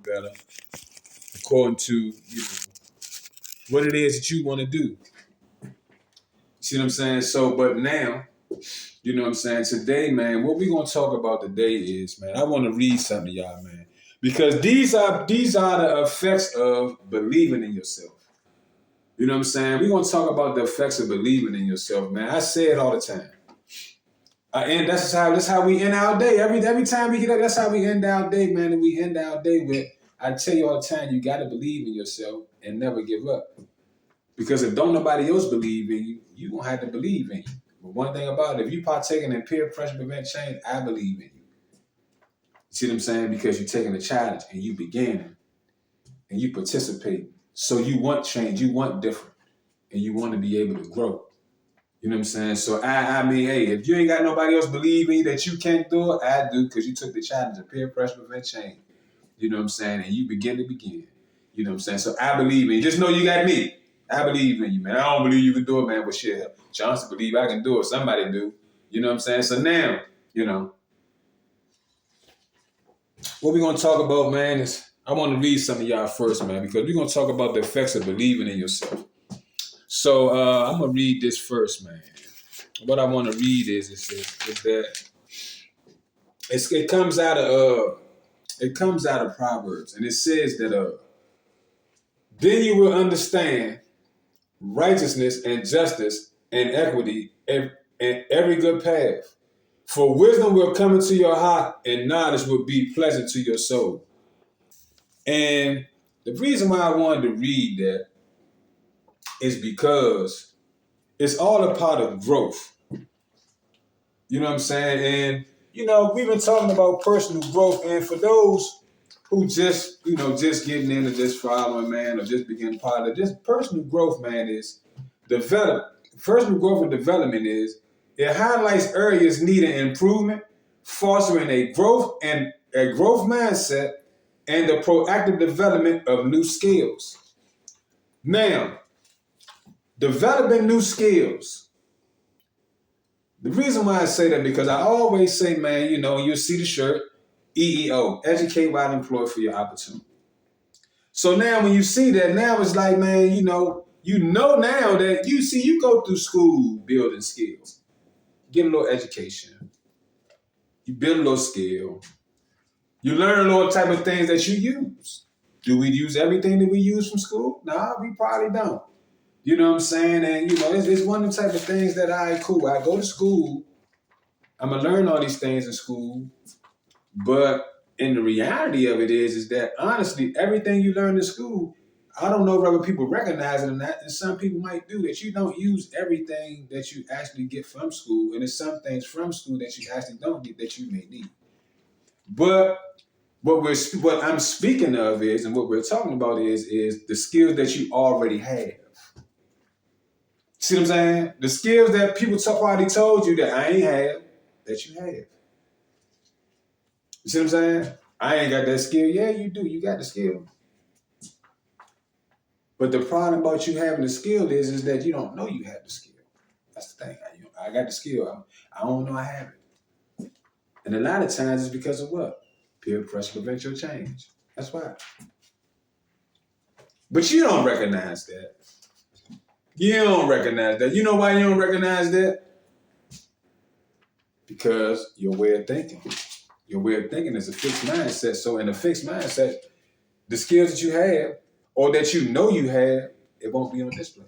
better according to, what it is that you want to do. See what I'm saying? So, but now, you know what I'm saying? Today, man, what we gonna talk about today is, man, I want to read something to y'all, man, because these are the effects of believing in yourself. You know what I'm saying? We're gonna talk about the effects of believing in yourself, man. I say it all the time. And that's how we end our day. Every time we get up, that's how we end our day, man. And we end our day with, I tell you all the time, you gotta believe in yourself and never give up. Because if don't nobody else believe in you, you gonna have to believe in you. But one thing about it, if you partaking in peer pressure prevent change, I believe in you. See what I'm saying? Because you're taking a challenge and you beginning and you participate. So you want change, you want different, and you want to be able to grow. You know what I'm saying? So I mean, hey, if you ain't got nobody else believing that you can't do it, I do, because you took the challenge of peer pressure prevent change. You know what I'm saying? And you begin to begin. You know what I'm saying? So I believe in you. Just know you got me. I believe in you, man. I don't believe you can do it, man, but shit, chance to believe I can do it. Somebody do. You know what I'm saying? So now, what we're going to talk about, man, is I want to read some of y'all first, man, because we're going to talk about the effects of believing in yourself. So I'm going to read this first, man. What I want to read is that it comes out of Proverbs, and it says that then you will understand righteousness and justice and equity and every good path. For wisdom will come into your heart and knowledge will be pleasant to your soul. And the reason why I wanted to read that is because it's all a part of growth. You know what I'm saying? And, we've been talking about personal growth. And for those who just getting into this following, man, or just beginning part of this personal growth, man, is personal growth and development is, it highlights areas needing improvement, fostering a growth mindset, and the proactive development of new skills. Now, developing new skills. The reason why I say that, because I always say, man, you'll see the shirt, EEO, educate while employed for your opportunity. So now when you see that, now it's like, man, now that you go through school building skills, get a little education, you build a little skill, you learn a little type of things that you use. Do we use everything that we use from school? Nah, we probably don't. You know what I'm saying? And, it's one of the type of things that I go to school, I'm going to learn all these things in school, but in the reality of it is that honestly, everything you learn in school, I don't know whether people recognize it or not, and some people might do, that you don't use everything that you actually get from school, and there's some things from school that you actually don't get that you may need. But what I'm speaking of is, and what we're talking about is the skills that you already have. See what I'm saying? The skills that people already told you that I ain't have, that you have. You see what I'm saying? I ain't got that skill. Yeah, you do. You got the skill. But the problem about you having the skill is that you don't know you have the skill. That's the thing. I got the skill. I don't know I have it. And a lot of times it's because of what? Peer pressure prevents your change. That's why. But you don't recognize that. You don't recognize that. You know why you don't recognize that? Because your way of thinking. Your way of thinking is a fixed mindset. So in a fixed mindset, the skills that you have or that you know you have, it won't be on display.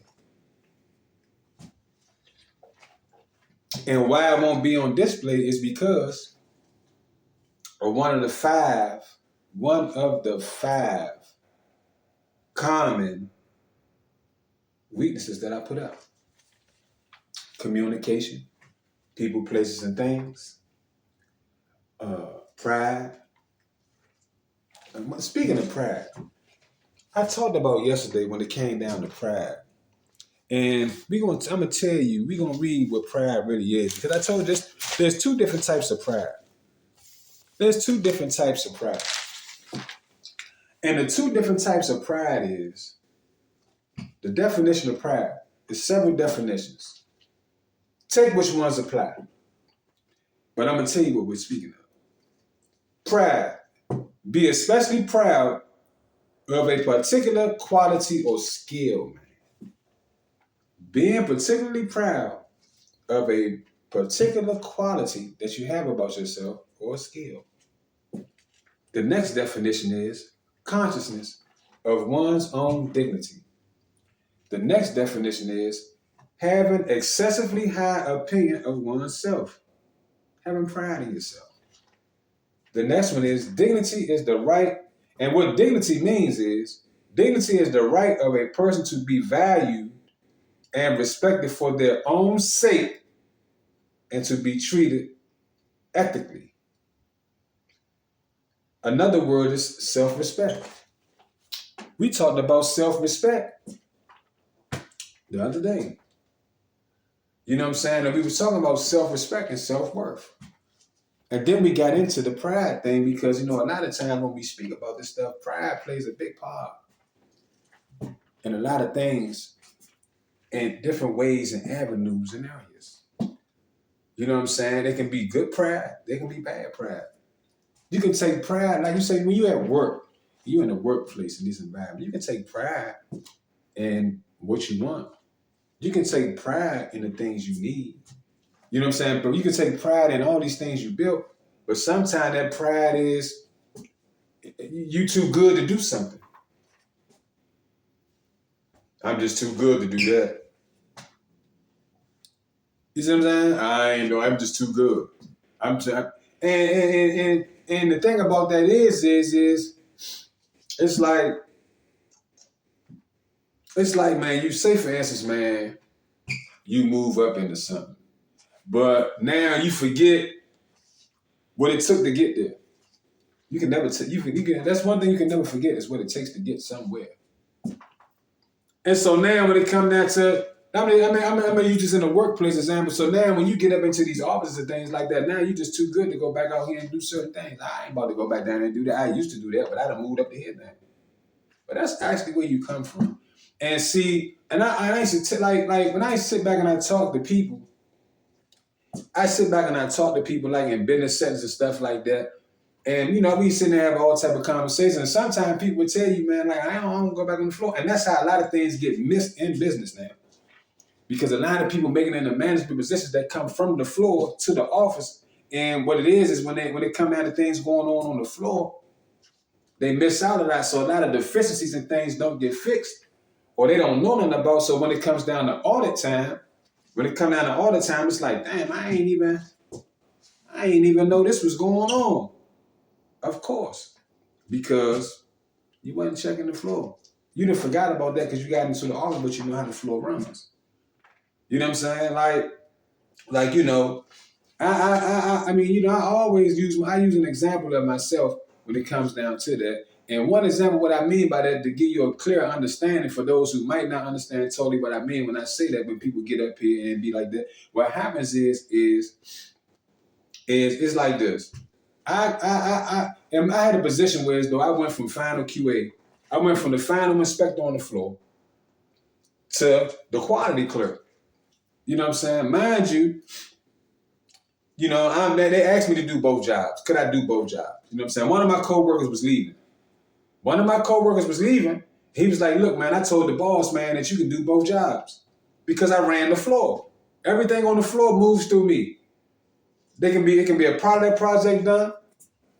And why it won't be on display is because of one of the five common weaknesses that I put up. Communication, people, places, and things, pride. Speaking of pride, I talked about yesterday when it came down to pride. And I'm going to tell you, we're going to read what pride really is. Because I told you there's two different types of pride. There's two different types of pride. And the two different types of pride is, the definition of pride is several definitions. Take which ones apply. But I'm going to tell you what we're speaking of. Pride. Be especially proud of a particular quality or skill, man. Being particularly proud of a particular quality that you have about yourself or skill. The next definition is consciousness of one's own dignity. The next definition is having excessively high opinion of oneself, having pride in yourself. The next one is dignity is the right, and what dignity means is dignity is the right of a person to be valued and respected for their own sake and to be treated ethically. Another word is self-respect. We talked about self-respect the other day. You know what I'm saying? And we were talking about self-respect and self-worth. And then we got into the pride thing because, a lot of times when we speak about this stuff, pride plays a big part in a lot of things in different ways and avenues and areas. You know what I'm saying? They can be good pride. They can be bad pride. You can take pride, like you say, when you're at work, you're in the workplace in this environment, you can take pride in what you want. You can take pride in the things you need. You know what I'm saying? But you can take pride in all these things you built, but sometimes that pride is you too good to do something. I'm just too good to do that. You see what I'm saying? I ain't know. I'm just too good. And the thing about that is it's like, man, you say for instance, man, you move up into something, but now you forget what it took to get there. You can never that's one thing you can never forget is what it takes to get somewhere. And so now when it comes down to, I'm gonna use this in the workplace example. So now when you get up into these offices and things like that, now you're just too good to go back out here and do certain things. I ain't about to go back down and do that. I used to do that, but I done moved up to here now. But that's actually where you come from. And see, and I used to like when I sit back and I talk to people, like in business settings and stuff like that. And, we sit there and have all type of conversations. And sometimes people will tell you, man, like, I don't go back on the floor. And that's how a lot of things get missed in business now. Because a lot of people making it in the management positions that come from the floor to the office. And what it is when they come down to things going on the floor, they miss out on that. So a lot of deficiencies and things don't get fixed. Or they don't know nothing about. So when it comes down to audit time, it's like, damn, I ain't even know this was going on. Of course, because you wasn't checking the floor. You done forgot about that because you got into the office, but you know how the floor runs. You know what I'm saying? I always use an example of myself when it comes down to that. And one example, what I mean by that, to give you a clear understanding for those who might not understand totally what I mean when I say that, when people get up here and be like that, what happens is it's like this. I had a position where as though I went from final QA, I went from the final inspector on the floor to the quality clerk. You know what I'm saying? Mind you, they asked me to do both jobs. Could I do both jobs? You know what I'm saying? One of my coworkers was leaving. He was like, look, man, I told the boss, man, that you can do both jobs because I ran the floor. Everything on the floor moves through me. It can be a part of that project done.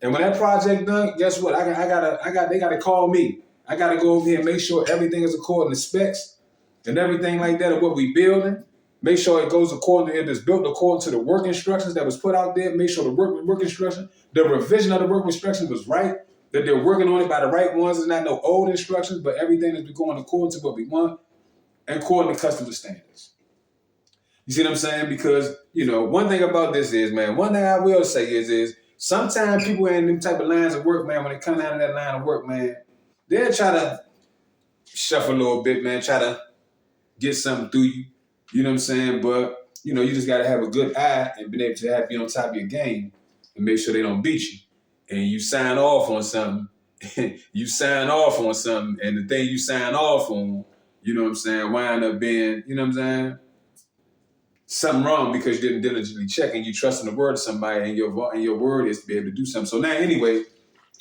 And when that project done, guess what? They gotta call me. I gotta go over here and make sure everything is according to specs and everything like that of what we building. Make sure it goes it is built according to the work instructions that was put out there. Make sure the work instruction, the revision of the work instructions was right, that they're working on it by the right ones. It's not no old instructions, but everything is going according to what we want and according to customer standards. You see what I'm saying? Because, one thing about this is, man, one thing I will say is sometimes people in them type of lines of work, man, when they come out of that line of work, man, they'll try to shuffle a little bit, man, try to get something through you. You know what I'm saying? But, you just got to have a good eye and be able to be on top of your game and make sure they don't beat you. And you sign off on something. And the thing you sign off on, you know what I'm saying, wind up being, you know what I'm saying, something wrong because you didn't diligently check and you trust in the word of somebody and your word is to be able to do something. So now, anyway,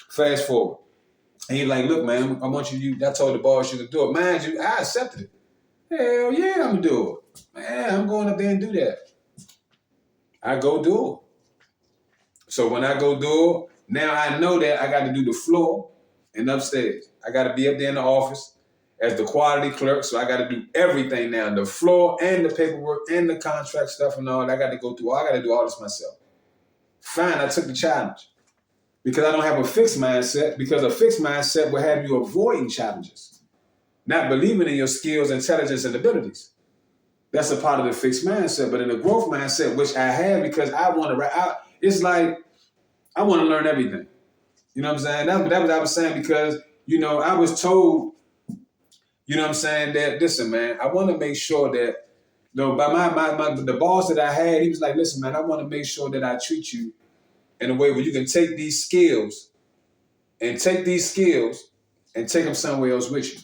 fast forward. And he's like, look, man, I want you, I told the boss you could do it. Mind you, I accepted it. Hell yeah, I'm gonna do it. Man, I'm going up there and do that. I go do it. So when I go do it, now I know that I got to do the floor and upstairs. I got to be up there in the office as the quality clerk. So I got to do everything now, the floor and the paperwork and the contract stuff and all that. I got to go through. I got to do all this myself. Fine, I took the challenge because I don't have a fixed mindset, because a fixed mindset will have you avoiding challenges, not believing in your skills, intelligence, and abilities. That's a part of the fixed mindset. But in the growth mindset, which I have because I want to, it's like I want to learn everything. You know what I'm saying? That's what I was saying because, I was told, what I'm saying, that, listen, man, I want to make sure that, by the boss that I had, he was like, listen, man, I want to make sure that I treat you in a way where you can take these skills and take them somewhere else with you.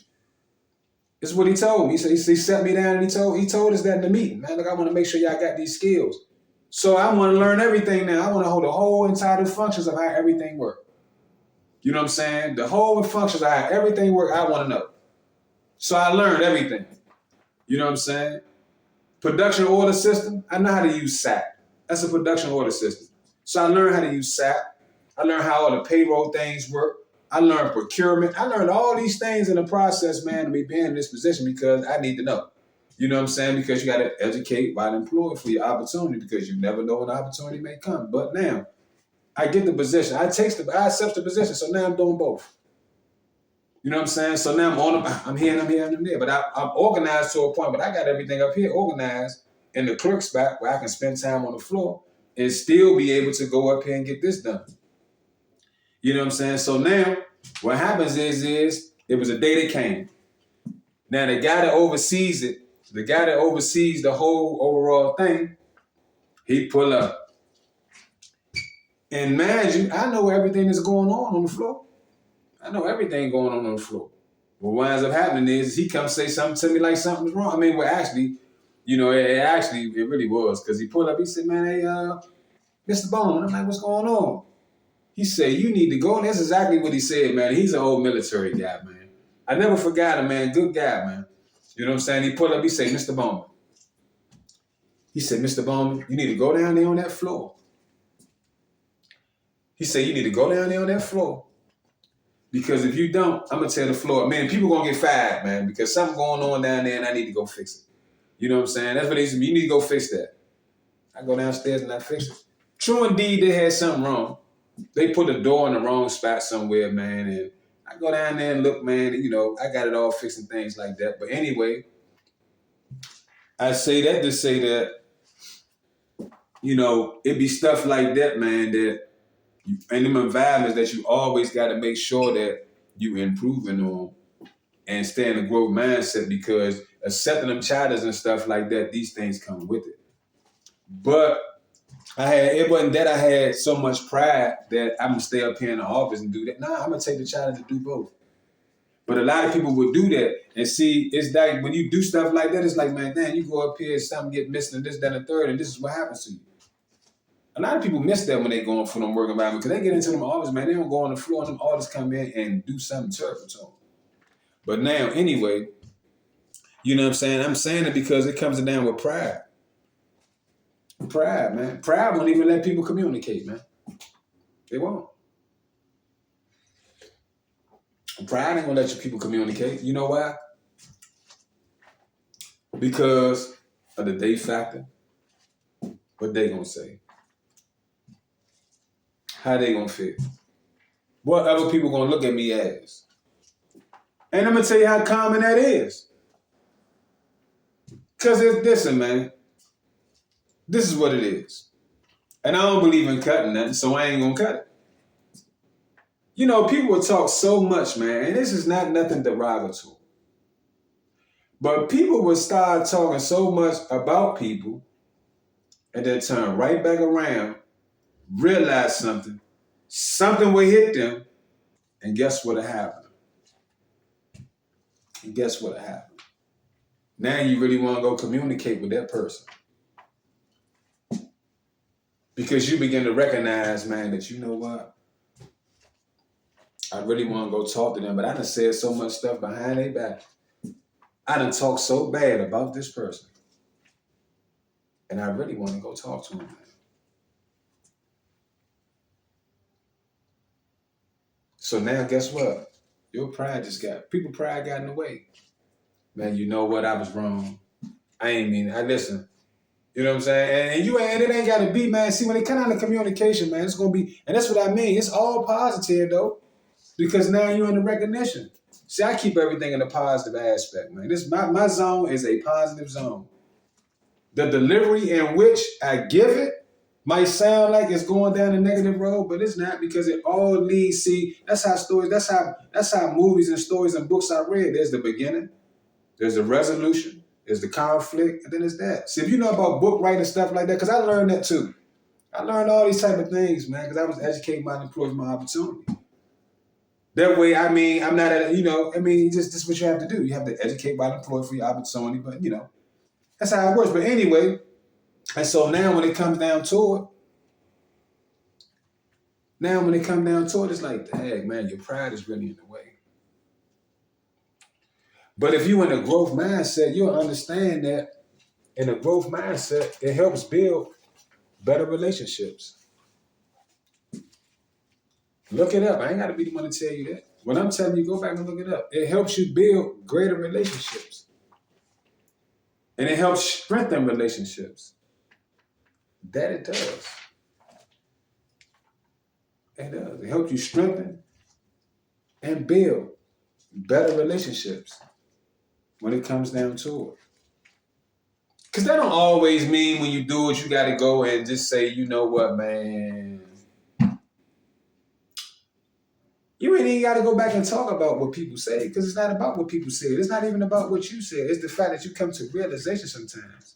This is what he told me. He sat me down and he told us that in the meeting. Man, look, I want to make sure y'all got these skills. So I want to learn everything now. I want to hold the whole entire functions of how everything works. You know what I'm saying? The whole functions of how everything works, I want to know. So I learned everything. You know what I'm saying? Production order system, I know how to use SAP. That's a production order system. So I learned how to use SAP. I learned how all the payroll things work. I learned procurement. I learned all these things in the process, man, to be being in this position because I need to know. You know what I'm saying? Because you got to educate while employed for your opportunity because you never know when the opportunity may come. But now, I get the position. I accept the position. So now I'm doing both. You know what I'm saying? So now I'm here and I'm there. But I'm organized to a point, but I got everything up here organized in the clerk spot where I can spend time on the floor and still be able to go up here and get this done. You know what I'm saying? So now what happens is it was a day that came. Now the guy that oversees the whole overall thing, he pull up. And mind you, I know everything that's going on the floor. I know everything going on the floor. What winds up happening is he comes say something to me like something's wrong. I mean, well, actually, it really was because he pulled up. He said, "Man, hey, Mr. Bowman." I'm like, "What's going on?" He said, "You need to go." And that's exactly what he said, man. He's an old military guy, man. I never forgot him, man. Good guy, man. You know what I'm saying? He pulled up. He said, "Mr. Bowman." He said, "Mr. Bowman, you need to go down there on that floor." He said, "You need to go down there on that floor. Because if you don't, I'm going to tell the floor, man, people going to get fired, man, because something going on down there and I need to go fix it." You know what I'm saying? That's what they said. You need to go fix that. I go downstairs and I fix it. True indeed, they had something wrong. They put a door in the wrong spot somewhere, man. And I go down there and look, man, and, I got it all fixed and things like that. But anyway, I say that to say that, it be stuff like that, man, that in them environments that you always got to make sure that you improving on and stay in a growth mindset because accepting them challenges and stuff like that, these things come with it. But it wasn't that I had so much pride that I'm gonna stay up here in the office and do that. Nah, I'm gonna take the challenge to do both. But a lot of people would do that and see, it's like when you do stuff like that, it's like, man, damn, you go up here, something get missing, and this, that, and the third, and this is what happens to you. A lot of people miss that when they going for them work environment because they get into them office, man. They don't go on the floor and them artists come in and do something terrible to them. But now, anyway, you know what I'm saying? I'm saying it because it comes down with pride. Pride, man. Pride won't even let people communicate, man. They won't. Pride ain't gonna let you people communicate. You know why? Because of the day factor. What they gonna say? How they gonna feel? What other people gonna look at me as? And I'm gonna tell you how common that is. Cause listen, man. This is what it is. And I don't believe in cutting nothing, so I ain't gonna cut it. People will talk so much, man, and this is not nothing derogatory. But people will start talking so much about people and then turn right back around, realize something will hit them, and guess what'll happen? Now you really want to go communicate with that person. Because you begin to recognize, man, that you know what? I really want to go talk to them, but I done said so much stuff behind their back. I done talked so bad about this person. And I really want to go talk to them, man. So now guess what? Your pride pride got in the way. Man, you know what? I was wrong. I ain't mean it. Listen. You know what I'm saying? And it ain't gotta be, man. See, when it comes down to communication, man, it's gonna be, and that's what I mean. It's all positive though. Because now you're in the recognition. See, I keep everything in a positive aspect, man. My zone is a positive zone. The delivery in which I give it might sound like it's going down a negative road, but it's not, because it all leads. See, that's how movies and stories and books I read. There's the beginning, there's the resolution, there's the conflict, and then there's that. See, if you know about book writing and stuff like that, because I learned that too. I learned all these type of things, man, because I was educating my employees, my opportunity. That way, I mean, I'm not at, this is what you have to do. You have to educate by the employee for your opportunity, but, that's how it works. But anyway, and so now when it comes down to it, it's like, dang, man, your pride is really in the way. But if you're in a growth mindset, you'll understand that in a growth mindset, it helps build better relationships. Look it up. I ain't got to be the one to tell you that. When I'm telling you, go back and look it up. It helps you build greater relationships. And it helps strengthen relationships. That it does. It does. It helps you strengthen and build better relationships when it comes down to it. Because that don't always mean when you do it, you got to go and just say, you know what, man. You ain't even got to go back and talk about what people say, because it's not about what people say. It's not even about what you said. It's the fact that you come to realization sometimes.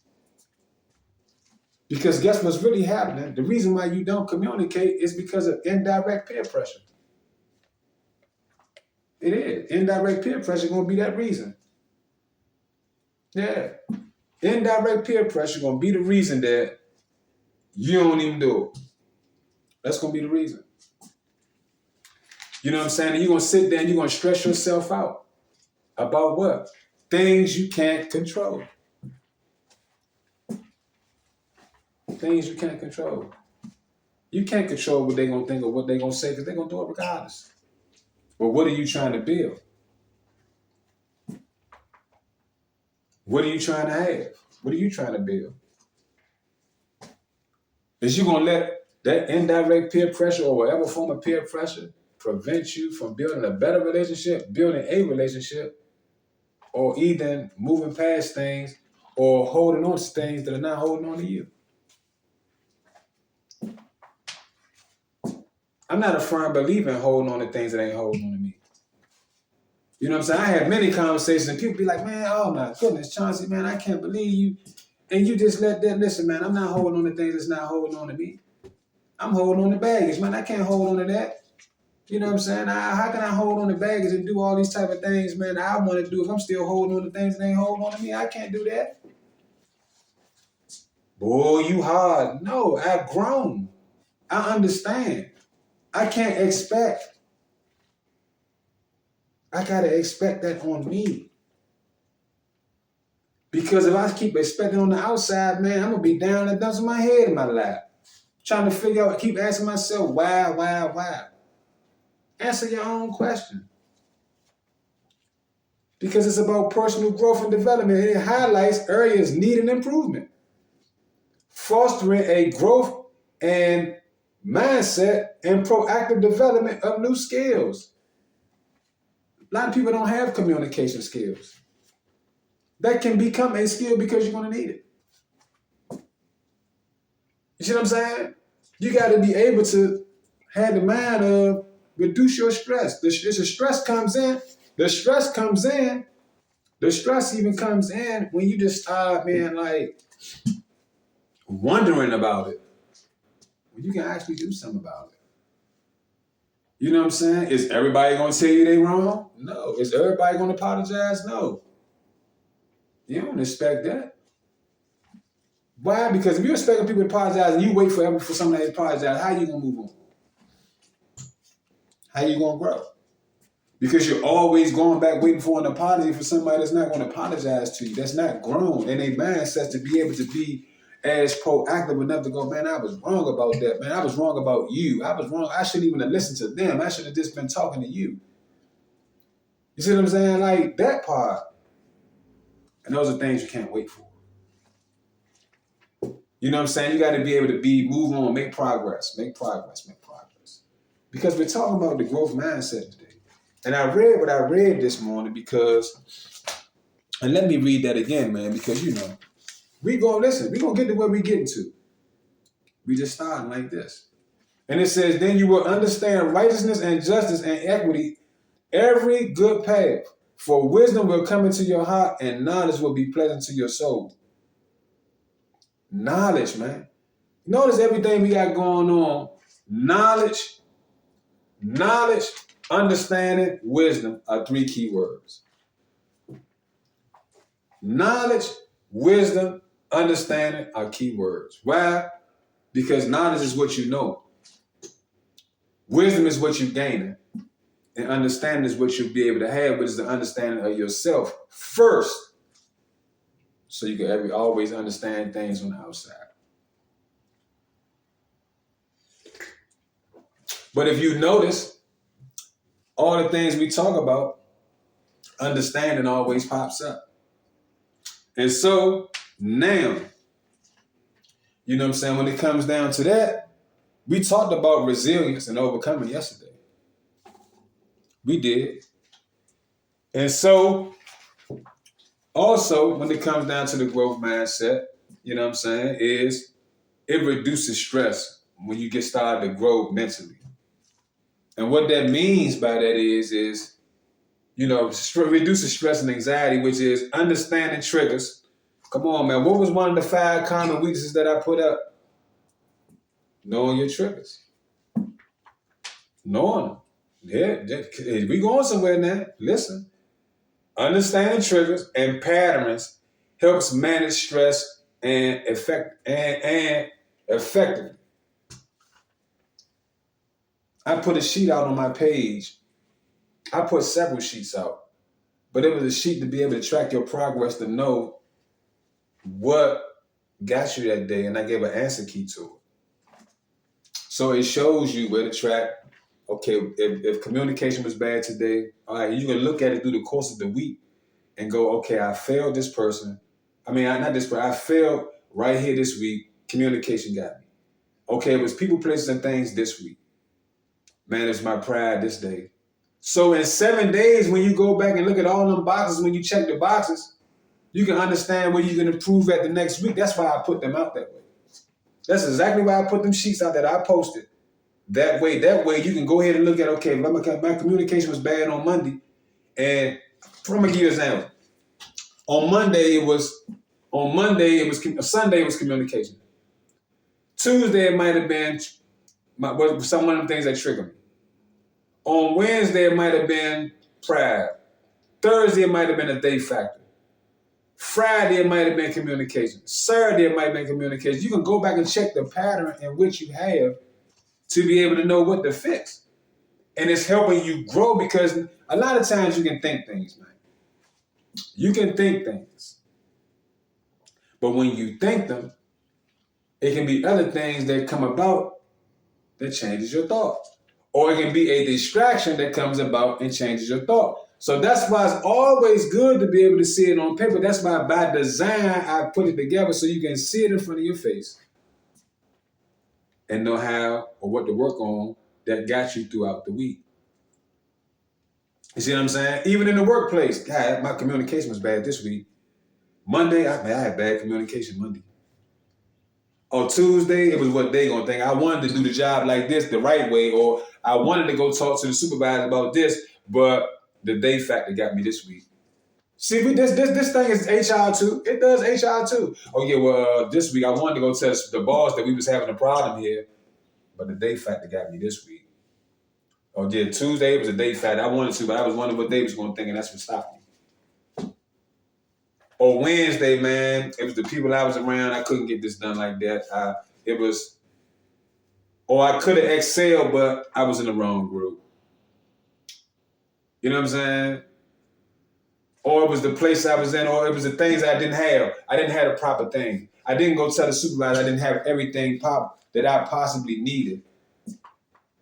Because guess what's really happening? The reason why you don't communicate is because of indirect peer pressure. It is. Indirect peer pressure going to be that reason. Yeah. Indirect peer pressure going to be the reason that you don't even do it. That's going to be the reason. You know what I'm saying? And you're going to sit there and you're going to stress yourself out. About what? Things you can't control. Things you can't control. You can't control what they're going to think or what they're going to say, because they're going to do it regardless. But what are you trying to build? What are you trying to have? What are you trying to build? Is you going to let that indirect peer pressure or whatever form of peer pressure prevent you from building a better relationship, building a relationship, or either moving past things or holding on to things that are not holding on to you? I'm not a firm believer in holding on to things that ain't holding on to me. You know what I'm saying? I have many conversations and people be like, man, oh my goodness, Chauncey, man, I can't believe you. And you just let that, listen, man, I'm not holding on to things that's not holding on to me. I'm holding on to baggage, man. I can't hold on to that. You know what I'm saying? How can I hold on to baggage and do all these type of things, man, that I want to do if I'm still holding on to things that ain't holding on to me? I can't do that. Boy, you hard. No, I've grown. I understand. I can't expect. I got to expect that on me. Because if I keep expecting on the outside, man, I'm going to be down and dumping my head in my lap. Trying to figure out, keep asking myself, why? Answer your own question. Because it's about personal growth and development. It highlights areas needing improvement. Fostering a growth and mindset and proactive development of new skills. A lot of people don't have communication skills. That can become a skill because you're going to need it. You see what I'm saying? You got to be able to have the mind of reduce your stress. The stress comes in. The stress even comes in when you just start, man, like wondering about it. When you can actually do something about it. You know what I'm saying? Is everybody going to tell you they wrong? No. Is everybody going to apologize? No. You don't expect that. Why? Because if you're expecting people to apologize and you wait forever for somebody to apologize, how you going to move on? How you going to grow? Because you're always going back waiting for an apology for somebody that's not going to apologize to you. That's not grown. And their mindsets to be able to be as proactive enough to go, man, I was wrong about that. Man, I was wrong about you. I was wrong. I shouldn't even have listened to them. I should have just been talking to you. You see what I'm saying? Like that part. And those are things you can't wait for. You know what I'm saying? You got to be able to move on, make progress. Because we're talking about the growth mindset today. And I read what I read this morning because, and let me read that again, man, because we're going to get to where we're getting to. We just starting like this. And it says, then you will understand righteousness and justice and equity, every good path. For wisdom will come into your heart and knowledge will be pleasant to your soul. Knowledge, man. Notice everything we got going on. Knowledge, understanding, wisdom are 3 key words. Knowledge, wisdom, understanding are key words. Why? Because knowledge is what you know. Wisdom is what you're gaining. And understanding is what you'll be able to have, which is the understanding of yourself first. So you can always understand things on the outside. But if you notice, all the things we talk about, understanding always pops up. And so now, you know what I'm saying, when it comes down to that, we talked about resilience and overcoming yesterday. We did. And so, also, when it comes down to the growth mindset, you know what I'm saying, is it reduces stress when you get started to grow mentally. And what that means by that is reduces stress and anxiety, which is understanding triggers. Come on, man. What was one of the 5 common weaknesses that I put up? Knowing your triggers. Knowing them. Yeah, we going somewhere now. Listen. Understanding triggers and patterns helps manage stress and effectively. I put a sheet out on my page. I put several sheets out, but it was a sheet to be able to track your progress, to know what got you that day, and I gave an answer key to it. So it shows you where to track. Okay, if communication was bad today, all right, you can look at it through the course of the week and go, okay, I failed this person. I failed right here this week. Communication got me. Okay, it was people, places, and things this week. Man, it's my pride this day. So in 7 days, when you go back and look at all them boxes, when you check the boxes, you can understand where you can improve at the next week. That's why I put them out that way. That's exactly why I put them sheets out that I posted. That way you can go ahead and look at, okay, my communication was bad on Monday. And I'm going to give you an example. Sunday it was communication. Tuesday, it might have been some of the things that trigger me. On Wednesday, it might have been pride. Thursday, it might have been a day factor. Friday, it might have been communication. Saturday, it might have been communication. You can go back and check the pattern in which you have to be able to know what to fix. And it's helping you grow because a lot of times you can think things, man. You can think things. But when you think them, it can be other things that come about that changes your thought. Or it can be a distraction that comes about and changes your thought. So that's why it's always good to be able to see it on paper. That's why by design, I put it together so you can see it in front of your face and know how or what to work on that got you throughout the week. You see what I'm saying? Even in the workplace, God, my communication was bad this week. Monday, I had bad communication Monday. On Tuesday, it was what they gonna think. I wanted to do the job like this the right way, or I wanted to go talk to the supervisor about this, but the day factor got me this week. See, this thing is HR too. It does HR too. Oh yeah, well, this week I wanted to go tell the boss that we was having a problem here, but the day factor got me this week. Oh yeah, Tuesday it was a day factor. I wanted to, but I was wondering what they was gonna think, and that's what stopped me. Or Wednesday, man, it was the people I was around. I couldn't get this done like that. I could have excelled, but I was in the wrong group. You know what I'm saying? Or it was the place I was in, or it was the things I didn't have. I didn't have the proper thing. I didn't go tell the supervisor I didn't have everything that I possibly needed.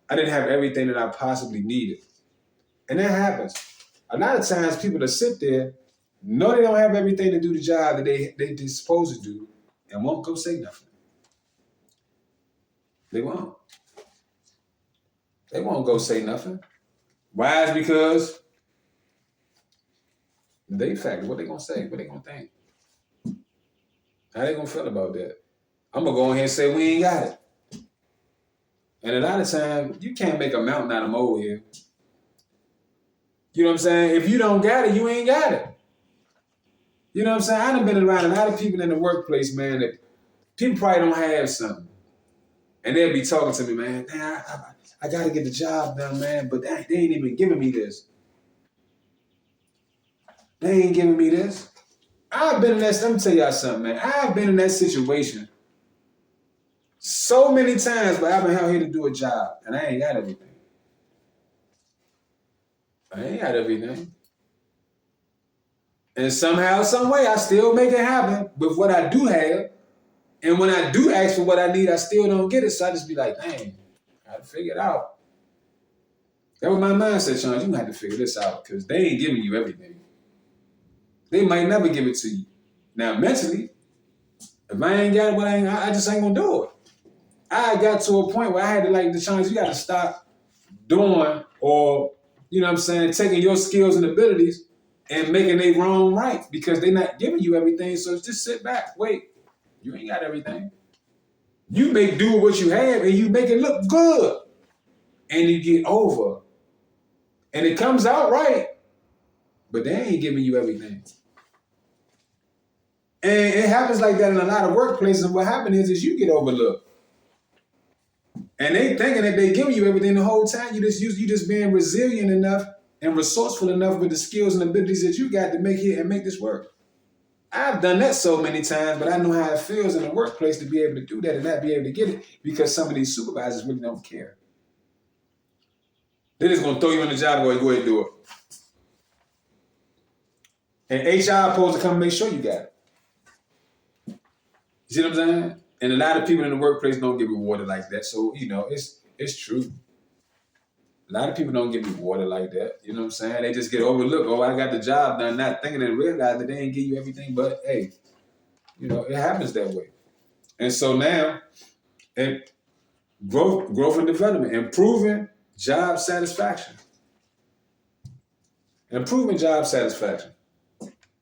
I didn't have everything that I possibly needed. And that happens. A lot of times people that sit there know they don't have everything to do the job that they're supposed to do and won't go say nothing. They won't. They won't go say nothing. Why? Is because they factor. What they gonna say? What they gonna think? How they gonna feel about that? I'm gonna go ahead and say we ain't got it. And a lot of times you can't make a mountain out of molehill. You know what I'm saying? If you don't got it, you ain't got it. You know what I'm saying? I done been around a lot of people in the workplace, man, that people probably don't have something. And they'll be talking to me, man, I got to get the job done, man, but they ain't even giving me this. They ain't giving me this. I've been in that, let me tell y'all something, man. I've been in that situation so many times, but I've been out here to do a job, and I ain't got everything. I ain't got everything. And somehow, some way, I still make it happen with what I do have. And when I do ask for what I need, I still don't get it. So I just be like, dang, I got to figure it out. That was my mindset, Sean. You have to figure this out because they ain't giving you everything. They might never give it to you. Now, mentally, if I ain't got it, I just ain't going to do it. I got to a point where I had to like, Deshaun, you got to stop doing or, you know what I'm saying, taking your skills and abilities and making they wrong right because they're not giving you everything. So just sit back. Wait, you ain't got everything. You make do with what you have and you make it look good. And you get over. And it comes out right. But they ain't giving you everything. And it happens like that in a lot of workplaces. And what happens is you get overlooked. And they thinking that they giving you everything the whole time. You just being resilient enough and resourceful enough with the skills and abilities that you got to make it and make this work. I've done that so many times, but I know how it feels in the workplace to be able to do that and not be able to get it because some of these supervisors really don't care. They're just going to throw you in the job and go ahead and do it. And HR supposed to come and make sure you got it. You see what I'm saying? And a lot of people in the workplace don't get rewarded like that. So, you know, it's true. A lot of people don't get rewarded like that. You know what I'm saying? They just get overlooked. Oh, I got the job done, not thinking and realize that they ain't give you everything. But, hey, you know, it happens that way. And so now, growth and development, improving job satisfaction. Improving job satisfaction.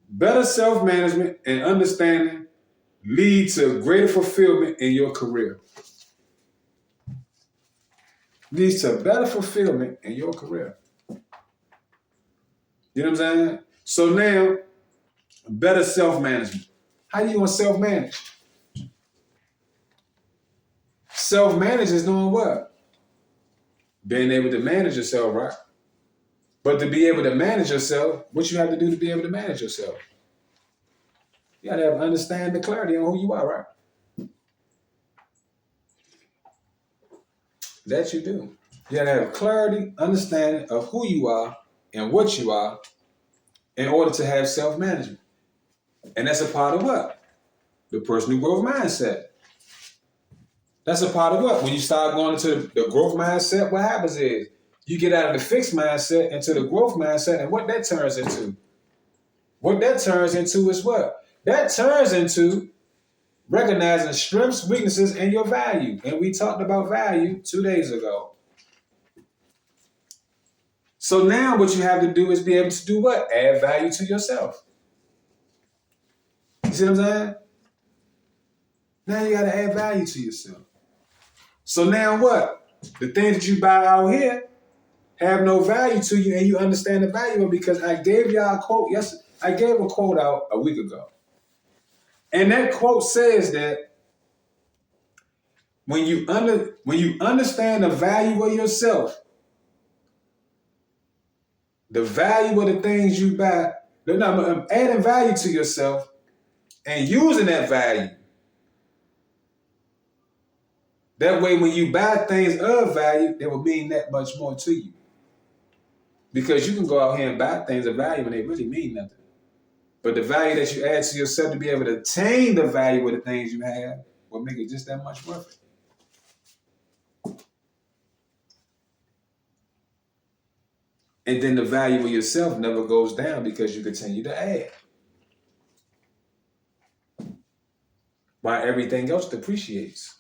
Better self-management and understanding lead to greater fulfillment in your career. Leads to better fulfillment in your career. You know what I'm saying? So now, better self-management. How you going to self-manage? Self-manage is doing what? Being able to manage yourself, right? But to be able to manage yourself, what you have to do to be able to manage yourself? You got to have understand the clarity on who you are, right? That you do. You got to have clarity, understanding of who you are and what you are in order to have self-management. And that's a part of what? The personal growth mindset. That's a part of what? When you start going into the growth mindset, what happens is you get out of the fixed mindset into the growth mindset, and what that turns into? What that turns into is what? That turns into recognizing strengths, weaknesses, and your value. And we talked about value 2 days ago. So now what you have to do is be able to do what? Add value to yourself. You see what I'm saying? Now you got to add value to yourself. So now what? The things that you buy out here have no value to you, and you understand the value of it because I gave y'all a quote yesterday. I gave a quote out a week ago. And that quote says that when you understand the value of yourself, the value of the things you buy, adding value to yourself and using that value. That way, when you buy things of value, they will mean that much more to you. Because you can go out here and buy things of value and they really mean nothing. But the value that you add to yourself to be able to attain the value of the things you have will make it just that much worth it. And then the value of yourself never goes down because you continue to add. While everything else depreciates.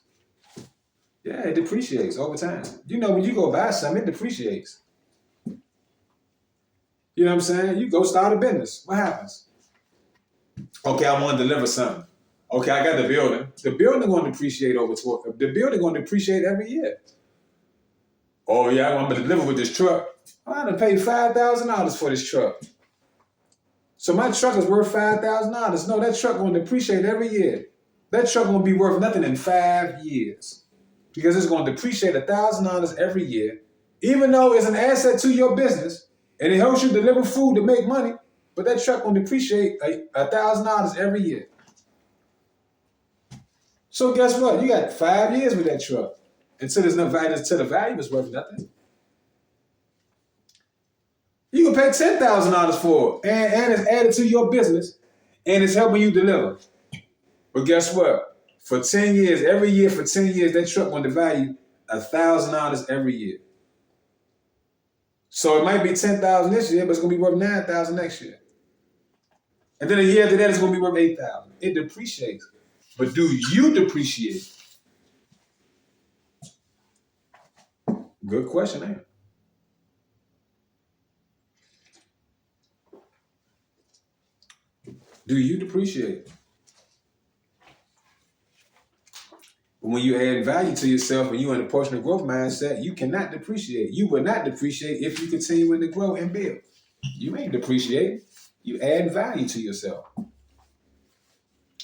Yeah, it depreciates over time. You know, when you go buy something, it depreciates. You know what I'm saying? You go start a business. What happens? Okay, I want to deliver something. Okay, I got the building. The building going to depreciate over 12. The building going to depreciate every year. Oh yeah, I'm going to deliver with this truck. I done paid $5,000 for this truck. So my truck is worth $5,000. No, that truck going to depreciate every year. That truck going to be worth nothing in 5 years because it's going to depreciate $1,000 every year, even though it's an asset to your business and it helps you deliver food to make money. But that truck going to depreciate $1,000 every year. So guess what? You got 5 years with that truck until there's no value, until the value is worth nothing. You can pay $10,000 for it, and it's added to your business, and it's helping you deliver. But guess what? For 10 years, every year for 10 years, that truck going to value $1,000 every year. So it might be $10,000 this year, but it's going to be worth $9,000 next year. And then a year after that, it's going to be worth $8,000. It depreciates. But do you depreciate? Good question, ain't it? Do you depreciate? When you add value to yourself and you're in a personal growth mindset, you cannot depreciate. You will not depreciate if you continue to grow and build. You ain't depreciating. You add value to yourself.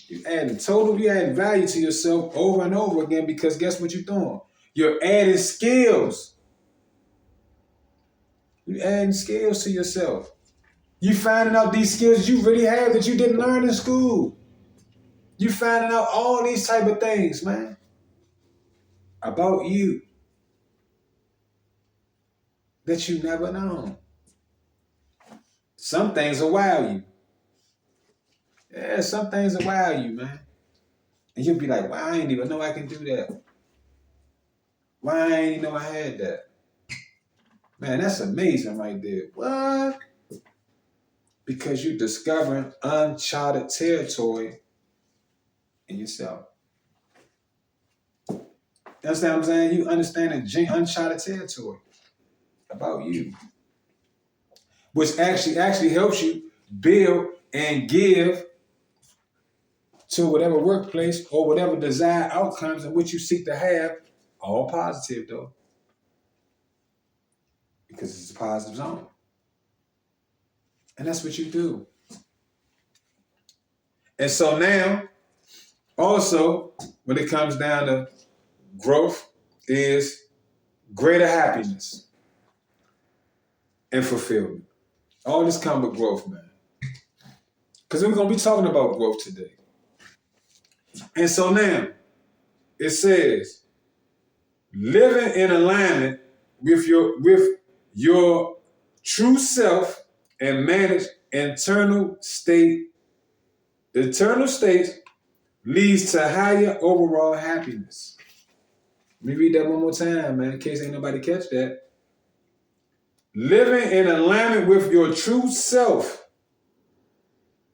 You add value to yourself over and over again because guess what you're doing? You're adding skills. You're adding skills to yourself. You finding out these skills you really have that you didn't learn in school. You finding out all these type of things, man, about you that you never known. Some things will wow you. Yeah, some things will wow you, man. And you'll be like, wow, I didn't even know I can do that. Why I didn't even know I had that? Man, that's amazing right there. What? Because you're discovering uncharted territory in yourself. You understand what I'm saying? You understand uncharted territory about you, which actually helps you build and give to whatever workplace or whatever desired outcomes in which you seek to have, all positive though, because it's a positive zone. And that's what you do. And so now, also, when it comes down to growth, is greater happiness and fulfillment. All this comes with growth, man. Because we're going to be talking about growth today. And so now, it says, living in alignment with your true self and manage internal states leads to higher overall happiness. Let me read that one more time, man, in case ain't nobody catch that. Living in alignment with your true self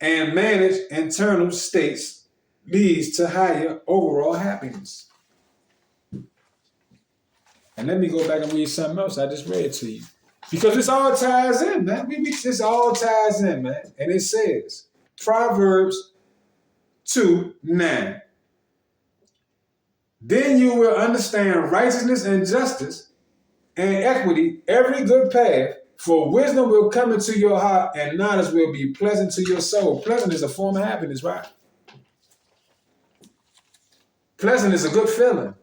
and manage internal states leads to higher overall happiness. And let me go back and read something else I just read to you. Because this all ties in, man. This all ties in, man. And it says, Proverbs 2:9. Then you will understand righteousness and justice and equity, every good path, for wisdom will come into your heart and knowledge will be pleasant to your soul. Pleasant is a form of happiness, right? Pleasant is a good feeling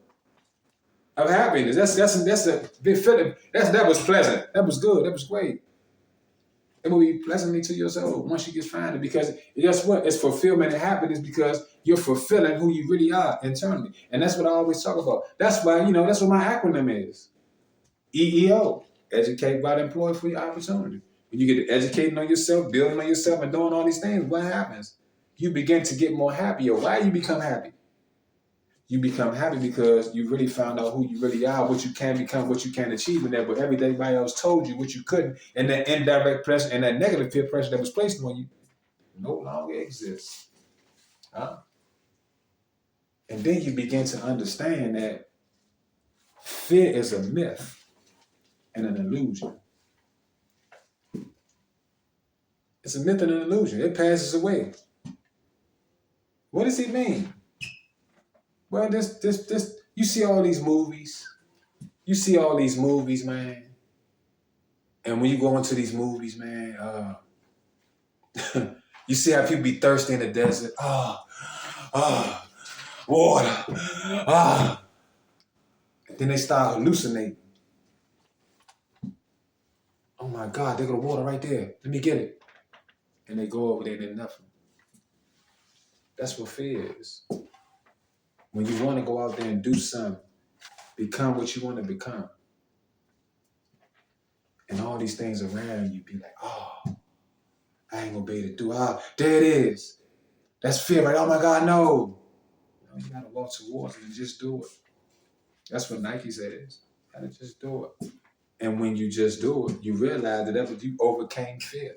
of happiness. That's a big feeling. That was pleasant. That was good. That was great. It will be pleasantly to your soul once you get find it. Because guess what? It's fulfillment and happiness because you're fulfilling who you really are internally. And that's what I always talk about. That's why, that's what my acronym is. EEO. educate by the employer for your opportunity. When you get to educating on yourself, building on yourself, and doing all these things, what happens? You begin to get more happier. Why you become happy? You become happy because you really found out who you really are, what you can become, what you can achieve in that. But everybody else told you what you couldn't, and that indirect pressure and that negative peer pressure that was placed on you no longer exists. Huh? And then you begin to understand that fear is a myth and an illusion. It's a myth and an illusion. It passes away. What does it mean? Well, you see all these movies. You see all these movies, man. And when you go into these movies, man, you see how people be thirsty in the desert. Water. Then they start hallucinating. Oh my God, there go the water right there. Let me get it. And they go over there and there's nothing. That's what fear is. When you want to go out there and do something, become what you want to become. And all these things around you be like, oh, I ain't gonna be able to do it. There it is. That's fear, right? Oh my God, no. You gotta walk towards it and just do it. That's what Nike says. You gotta just do it. And when you just do it, you realize that you overcame fear.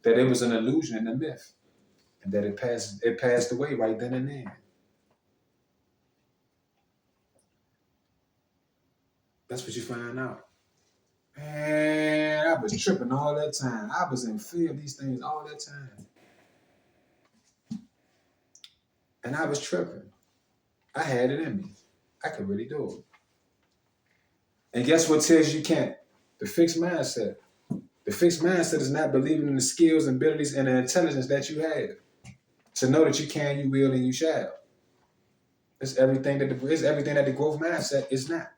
That it was an illusion and a myth. And that it passed away right then and there. That's what you find out. Man, I was tripping all that time. I was in fear of these things all that time. And I was tripping. I had it in me. I could really do it. And guess what tells you can't? The fixed mindset. The fixed mindset is not believing in the skills and abilities and the intelligence that you have. To know that you can, you will, and you shall. It's everything that the growth mindset is not.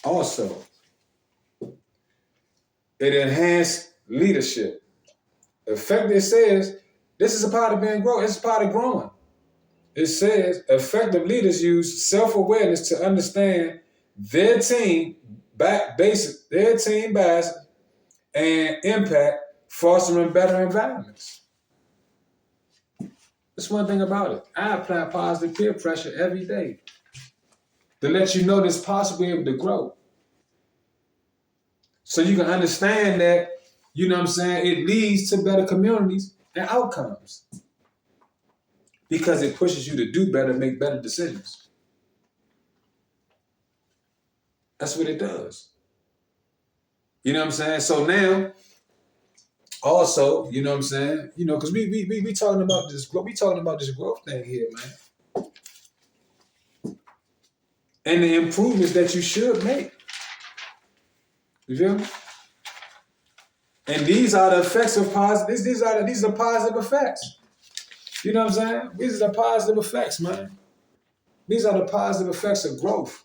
Also, it enhanced leadership. Effective says, this is a part of being growth. It's a part of growing. It says, effective leaders use self-awareness to understand their team bias and impact, fostering better environments. That's one thing about it. I apply positive peer pressure every day to let you know that it's possible able to grow. So you can understand that, you know what I'm saying, it leads to better communities and outcomes. Because it pushes you to do better, make better decisions. That's what it does. You know what I'm saying? So now, also, you know what I'm saying? You know, because we talking about this growth thing here, man. And the improvements that you should make. You feel me? And these are the effects of positive. These are positive effects. You know what I'm saying? These are the positive effects, man. These are the positive effects of growth.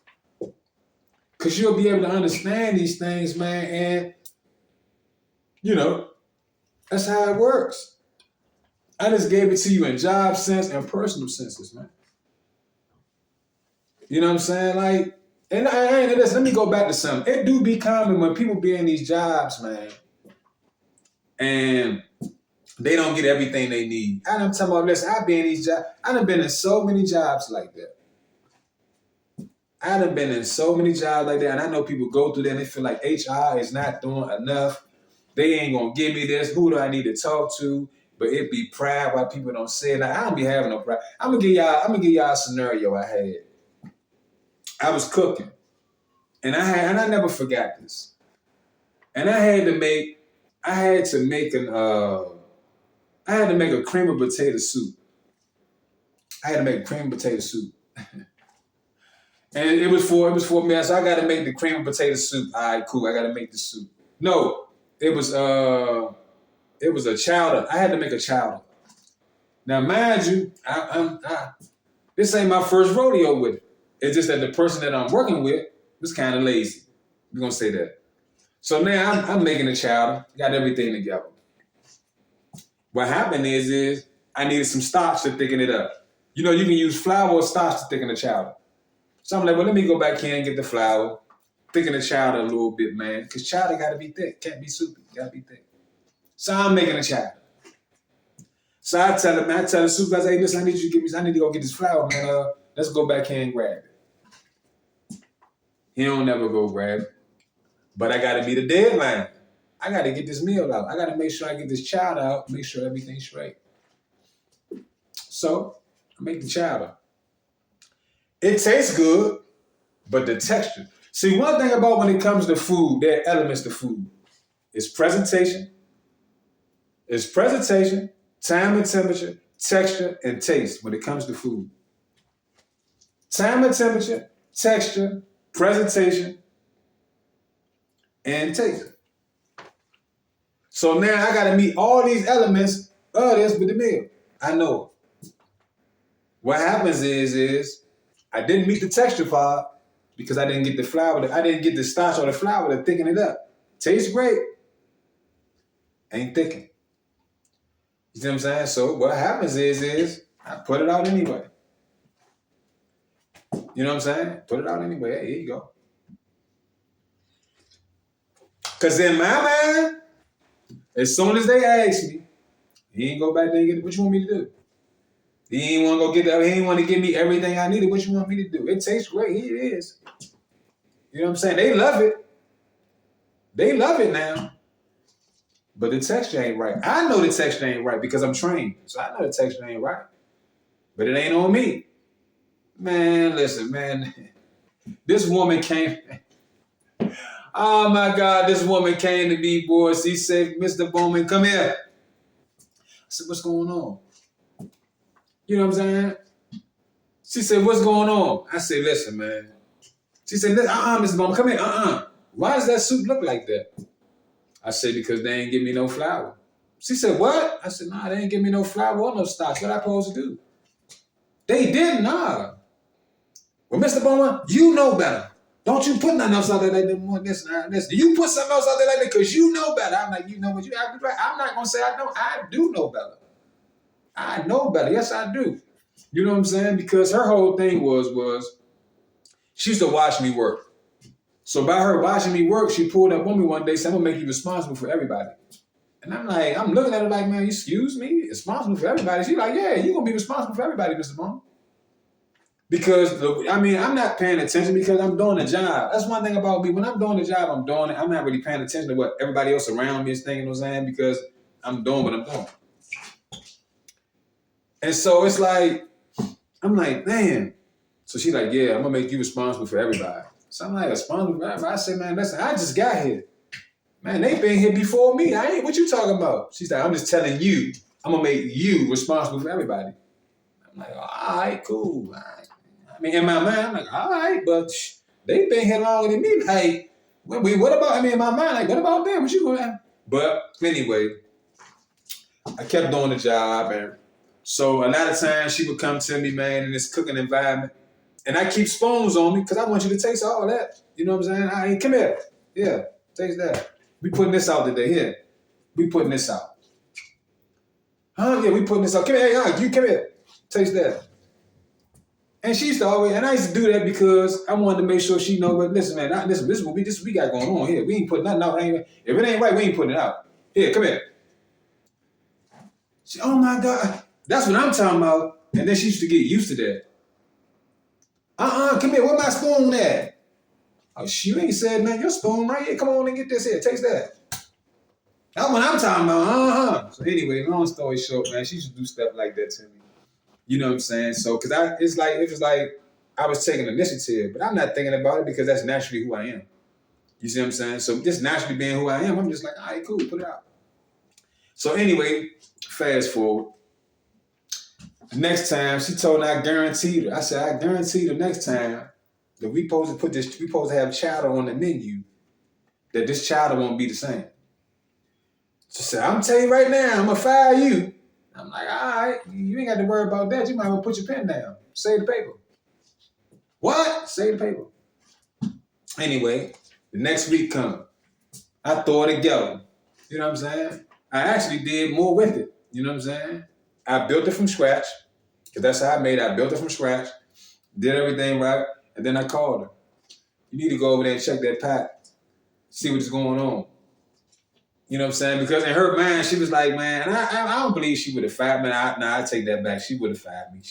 Because you'll be able to understand these things, man, and, you know, that's how it works. I just gave it to you in job sense and personal senses, man. You know what I'm saying? Like, and let me go back to something. It do be common when people be in these jobs, man, and they don't get everything they need. And I'm talking about, listen, I've been in these jobs. I done been in so many jobs like that. I done been in so many jobs like that, and I know people go through that and they feel like HR is not doing enough. They ain't gonna give me this. Who do I need to talk to? But it be pride why people don't say it. Now, I don't be having no pride. I'm gonna give y'all a scenario I had. I was cooking, and I never forgot this. And I had to make a cream of potato soup. I had to make a cream of potato soup. And it was for me. So I got to make the cream of potato soup. All right, cool. I got to make the soup. No, it was a chowder. I had to make a chowder. Now, mind you, this ain't my first rodeo with it. It's just that the person that I'm working with was kind of lazy. We're gonna say that. So now I'm making the chowder. Got everything together. What happened is I needed some starch to thicken it up. You know, you can use flour or starch to thicken the chowder. So I'm like, well, let me go back here and get the flour. thicken the chowder a little bit, man. Because chowder got to be thick. Can't be soupy. Got to be thick. So I'm making a chowder. So I tell him, man, I tell the supervisor, hey, listen, I need to go get this flour, man. Let's go back here and grab it. He don't never go grab it. But I got to be the deadline. I got to get this meal out. I got to make sure I get this chowder out, make sure everything's straight. So I make the chowder. It tastes good, but the texture. See, one thing about when it comes to food, there are elements to food. It's presentation. It's presentation, time and temperature, texture, and taste when it comes to food. Time and temperature, texture, presentation, and taste. So now I got to meet all these elements of this with the meal. I know. What happens is I didn't meet the texture part because I didn't get the flour. I didn't get the starch or the flour to thicken it up. Tastes great. Ain't thickened. You see what I'm saying? So what happens is I put it out anyway. You know what I'm saying? Put it out anyway. Hey, here you go. Because in my mind, as soon as they ask me, he ain't go back there and get it. What you want me to do? He ain't want to go get that. He ain't want to give me everything I needed. What you want me to do? It tastes great. Here it is. You know what I'm saying? They love it. They love it now. But the texture ain't right. I know the texture ain't right because I'm trained. So I know the texture ain't right. But it ain't on me. Man, listen, man. This woman came. Oh, my God. This woman came to me, boy. She said, Mr. Bowman, come here. I said, what's going on? You know what I'm saying? She said, what's going on? I said, listen, man. She said, Mr. Bowman, come here. Why does that soup look like that? I said, because they ain't give me no flour. She said, what? I said, nah, they ain't give me no flour or no starch. What I supposed to do? They didn't, nah. Well, Mr. Bowman, you know better. Don't you put nothing else out there like that. This. You put something else out there like that because you know better. I'm like, you know what you have to do. I'm not going to say I don't. I do know better. I know better. Yes, I do. You know what I'm saying? Because her whole thing was she used to watch me work. So by her watching me work, she pulled up on me one day, said, I'm going to make you responsible for everybody. And I'm like, I'm looking at her like, man, excuse me? Responsible for everybody? She's like, yeah, you're going to be responsible for everybody, Mr. Bowman. Because, I'm not paying attention because I'm doing the job. That's one thing about me. When I'm doing the job, I'm doing it. I'm not really paying attention to what everybody else around me is thinking, you know what I'm saying? Because I'm doing what I'm doing. And so it's like, I'm like, man. So she's like, yeah, I'm going to make you responsible for everybody. So I'm like, responsible for everybody? I said, man, listen, I just got here. Man, they been here before me. What you talking about? She's like, I'm just telling you, I'm going to make you responsible for everybody. I'm like, all right, cool. All right. I mean, in my mind, I'm like, all right, but they been here longer than me. Like, what about, in my mind, like, what about them? What you going to? But anyway, I kept doing the job. And so a lot of times she would come to me, man, in this cooking environment. And I keep spoons on me because I want you to taste all that. You know what I'm saying? Come here. Yeah, taste that. We putting this out today. Here. We putting this out. Huh? Yeah, we putting this out. Come here. Hey, you come here. Taste that. And she used to always, and I used to do that because I wanted to make sure she know, but listen, man, this is what we got going on here. We ain't putting nothing out. If it ain't right, we ain't putting it out. Here, come here. She, oh my God. That's what I'm talking about. And then she used to get used to that. Come here. Where my spoon at? Oh, you ain't said nothing. Your spoon right here. Come on and get this here. Taste that. That's what I'm talking about. So anyway, long story short, man, she used to do stuff like that to me. You know what I'm saying? So, because it was like I was taking initiative, but I'm not thinking about it because that's naturally who I am. You see what I'm saying? So just naturally being who I am, I'm just like, all right, cool, put it out. So anyway, fast forward. The next time, she told me I guaranteed her. I said, I guarantee the next time that we supposed to have chowder on the menu, that this chowder won't be the same. She said, I'm telling you right now, I'm going to fire you. I'm like, all right, you ain't got to worry about that. You might as well put your pen down. Save the paper. What? Save the paper. Anyway, the next week come. I throw it together. You know what I'm saying? I actually did more with it. You know what I'm saying? I built it from scratch. Because that's how I made it. I built it from scratch. Did everything right. And then I called her. You need to go over there and check that pot, see what's going on. You know what I'm saying? Because in her mind, she was like, man, I don't believe she would have fired me. I take that back. She would have fired me.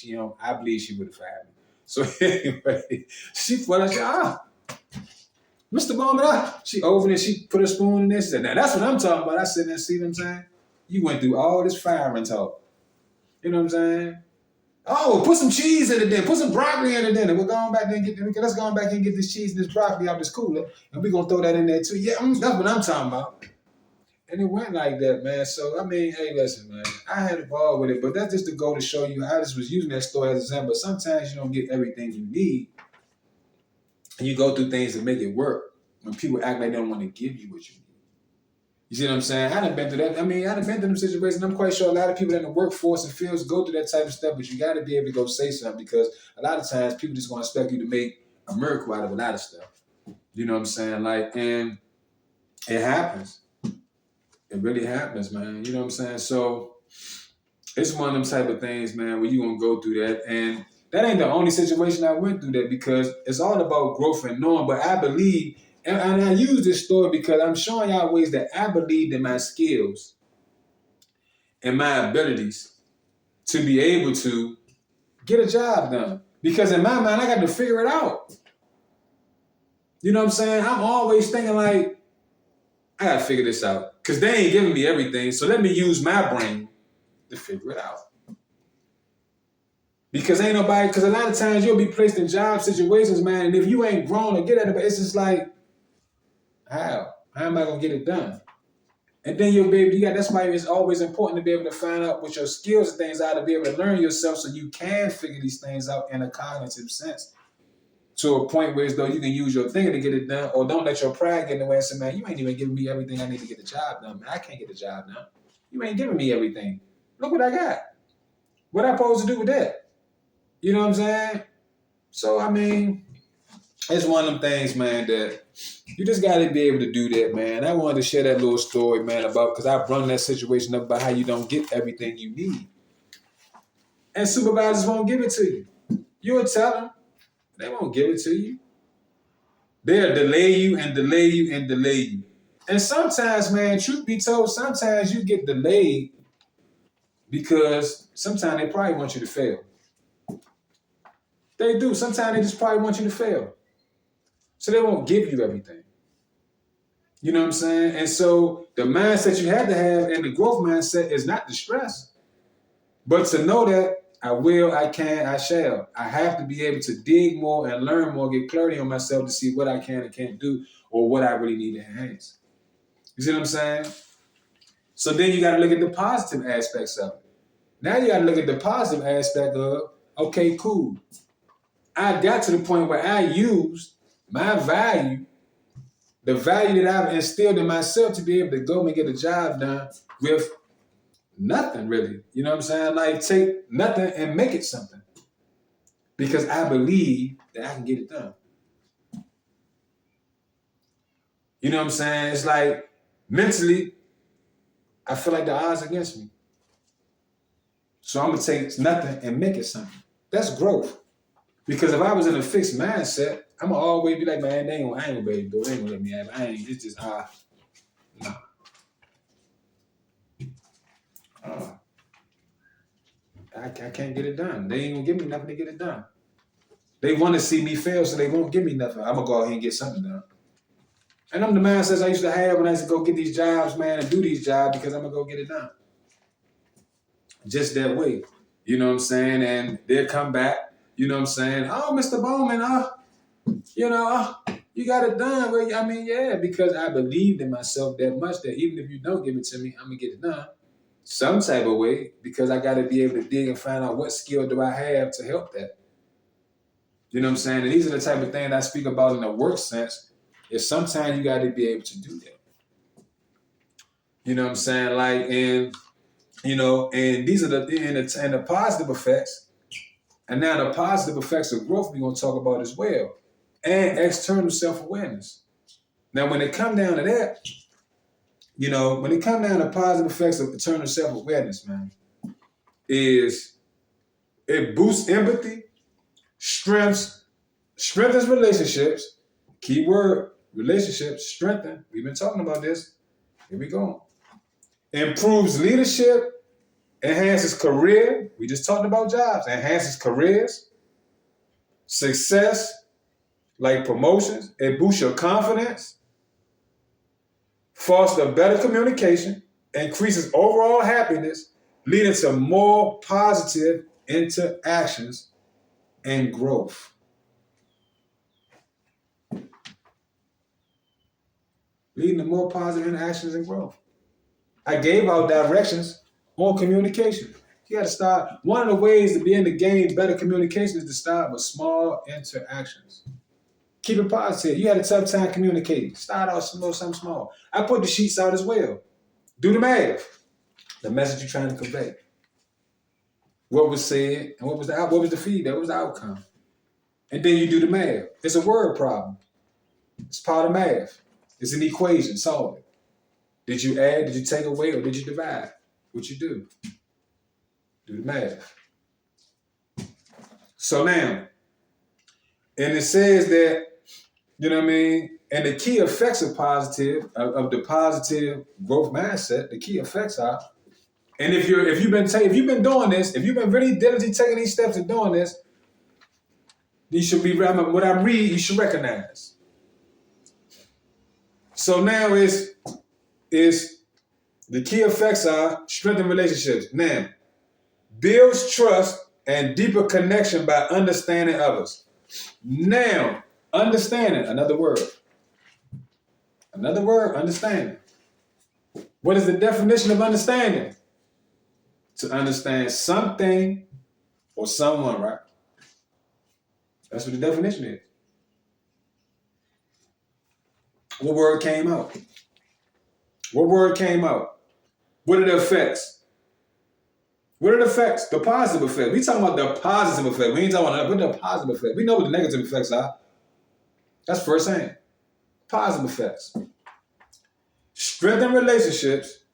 I believe she would have fired me. So anyway, she put I said, Mr. Bowman, she over there, she put a spoon in there. She said, now that's what I'm talking about. I said, now see what I'm saying? You went through all this firing talk. You know what I'm saying? Oh, put some cheese in it then. Put some broccoli in it then. We're going back there and let's go back and get this cheese and this broccoli out this cooler. And we're going to throw that in there too. Yeah, that's what I'm talking about. And it went like that, man. So, I mean, hey, listen, man. I had a ball with it, but that's just to go to show you. I just was using that story as an example. Sometimes you don't get everything you need. And you go through things to make it work when people act like they don't want to give you what you need. You see what I'm saying? I done been through that. I mean, I done been through them situations. I'm quite sure a lot of people in the workforce and fields go through that type of stuff, but you got to be able to go say something because a lot of times people just going to expect you to make a miracle out of a lot of stuff. You know what I'm saying? Like, and it happens. It really happens, man. You know what I'm saying? So it's one of them type of things, man, where you're going to go through that. And that ain't the only situation I went through that because it's all about growth and knowing. But I believe, and I use this story because I'm showing y'all ways that I believed in my skills and my abilities to be able to get a job done. Because in my mind, I got to figure it out. You know what I'm saying? I'm always thinking like, I got to figure this out. Because they ain't giving me everything. So let me use my brain to figure it out. Because ain't nobody, because a lot of times you'll be placed in job situations, man, and if you ain't grown or get at it, it's just like, how? How am I going to get it done? And then you'll be able to, that's why it's always important to be able to find out what your skills and things are, to be able to learn yourself so you can figure these things out in a cognitive sense to a point where as though you can use your thinking to get it done, or don't let your pride get in the way and say, man, you ain't even giving me everything I need to get the job done, man. I can't get the job done. You ain't giving me everything. Look what I got. What I supposed to do with that? You know what I'm saying? So, I mean, it's one of them things, man, that you just got to be able to do that, man. I wanted to share that little story, man, about, because I brought that situation up about how you don't get everything you need. And supervisors won't give it to you. You'll tell them. They won't give it to you. They'll delay you and delay you and delay you. And sometimes, man, truth be told, sometimes you get delayed because sometimes they probably want you to fail. They do. Sometimes they just probably want you to fail. So they won't give you everything. You know what I'm saying? And so the mindset you have to have and the growth mindset is not the stress, but to know that I will, I can, I shall. I have to be able to dig more and learn more, get clarity on myself to see what I can and can't do or what I really need to enhance. You see what I'm saying? So then you got to look at the positive aspects of it. Now you got to look at the positive aspect of, okay, cool. I got to the point where I used my value, the value that I've instilled in myself to be able to go and get a job done with nothing really. You know what I'm saying? Like take nothing and make it something. Because I believe that I can get it done. You know what I'm saying? It's like mentally, I feel like the odds are against me. So I'm going to take nothing and make it something. That's growth. Because if I was in a fixed mindset, I'm going to always be like, man, I ain't going to be able to do it. They ain't going to let me have it. It's just, no. I can't get it done. They ain't going to give me nothing to get it done. They want to see me fail, so they won't give me nothing. I'm going to go ahead and get something done. And I'm the mindsets I used to have when I used to go get these jobs, man, and do these jobs because I'm going to go get it done. Just that way. You know what I'm saying? And they'll come back, you know what I'm saying? Oh, Mr. Bowman, you got it done. Well, I mean, yeah, because I believed in myself that much that even if you don't give it to me, I'm going to get it done some type of way because I got to be able to dig and find out what skill do I have to help that. You know what I'm saying? And these are the type of things I speak about in the work sense. Is sometimes you got to be able to do that. You know what I'm saying? Like, and these are the positive effects. And now the positive effects of growth we're going to talk about as well. And external self-awareness. Now, when it come down to that, when it come down to positive effects of internal self-awareness, man, is it boosts empathy, strengthens relationships, Keyword, relationships, strengthen. We've been talking about this. Here we go. Improves leadership, enhances career. We just talked about jobs. Enhances careers, success, like promotions. It boosts your confidence, foster better communication, increases overall happiness, leading to more positive interactions and growth. Leading to more positive interactions and growth. I gave out directions on communication. You got to start. One of the ways to be in the game, better communication, is to start with small interactions. Keep it positive. You had a tough time communicating. Start out something small. I put the sheets out as well. Do the math. The message you're trying to convey. What was said and what was the feedback? What was the outcome? And then you do the math. It's a word problem. It's part of math. It's an equation. Solve it. Did you add, did you take away, or did you divide? What you do? Do the math. So now, and it says that, you know what I mean? And the key effects of the positive growth mindset, the key effects are, and if you've been doing this, if you've been really diligently taking these steps and doing this, you should be, what I read, you should recognize. So now is the key effects are strengthen relationships. Now, builds trust and deeper connection by understanding others. Now, understanding, another word, understanding. What is the definition of understanding? To understand something or someone, right? That's what the definition is. What word came out? What word came out? What are the effects? What are the effects? The positive effect. We talking about the positive effect. We ain't talking about the positive effect. We know what the negative effects are. That's first thing. Positive effects. Strengthen relationships,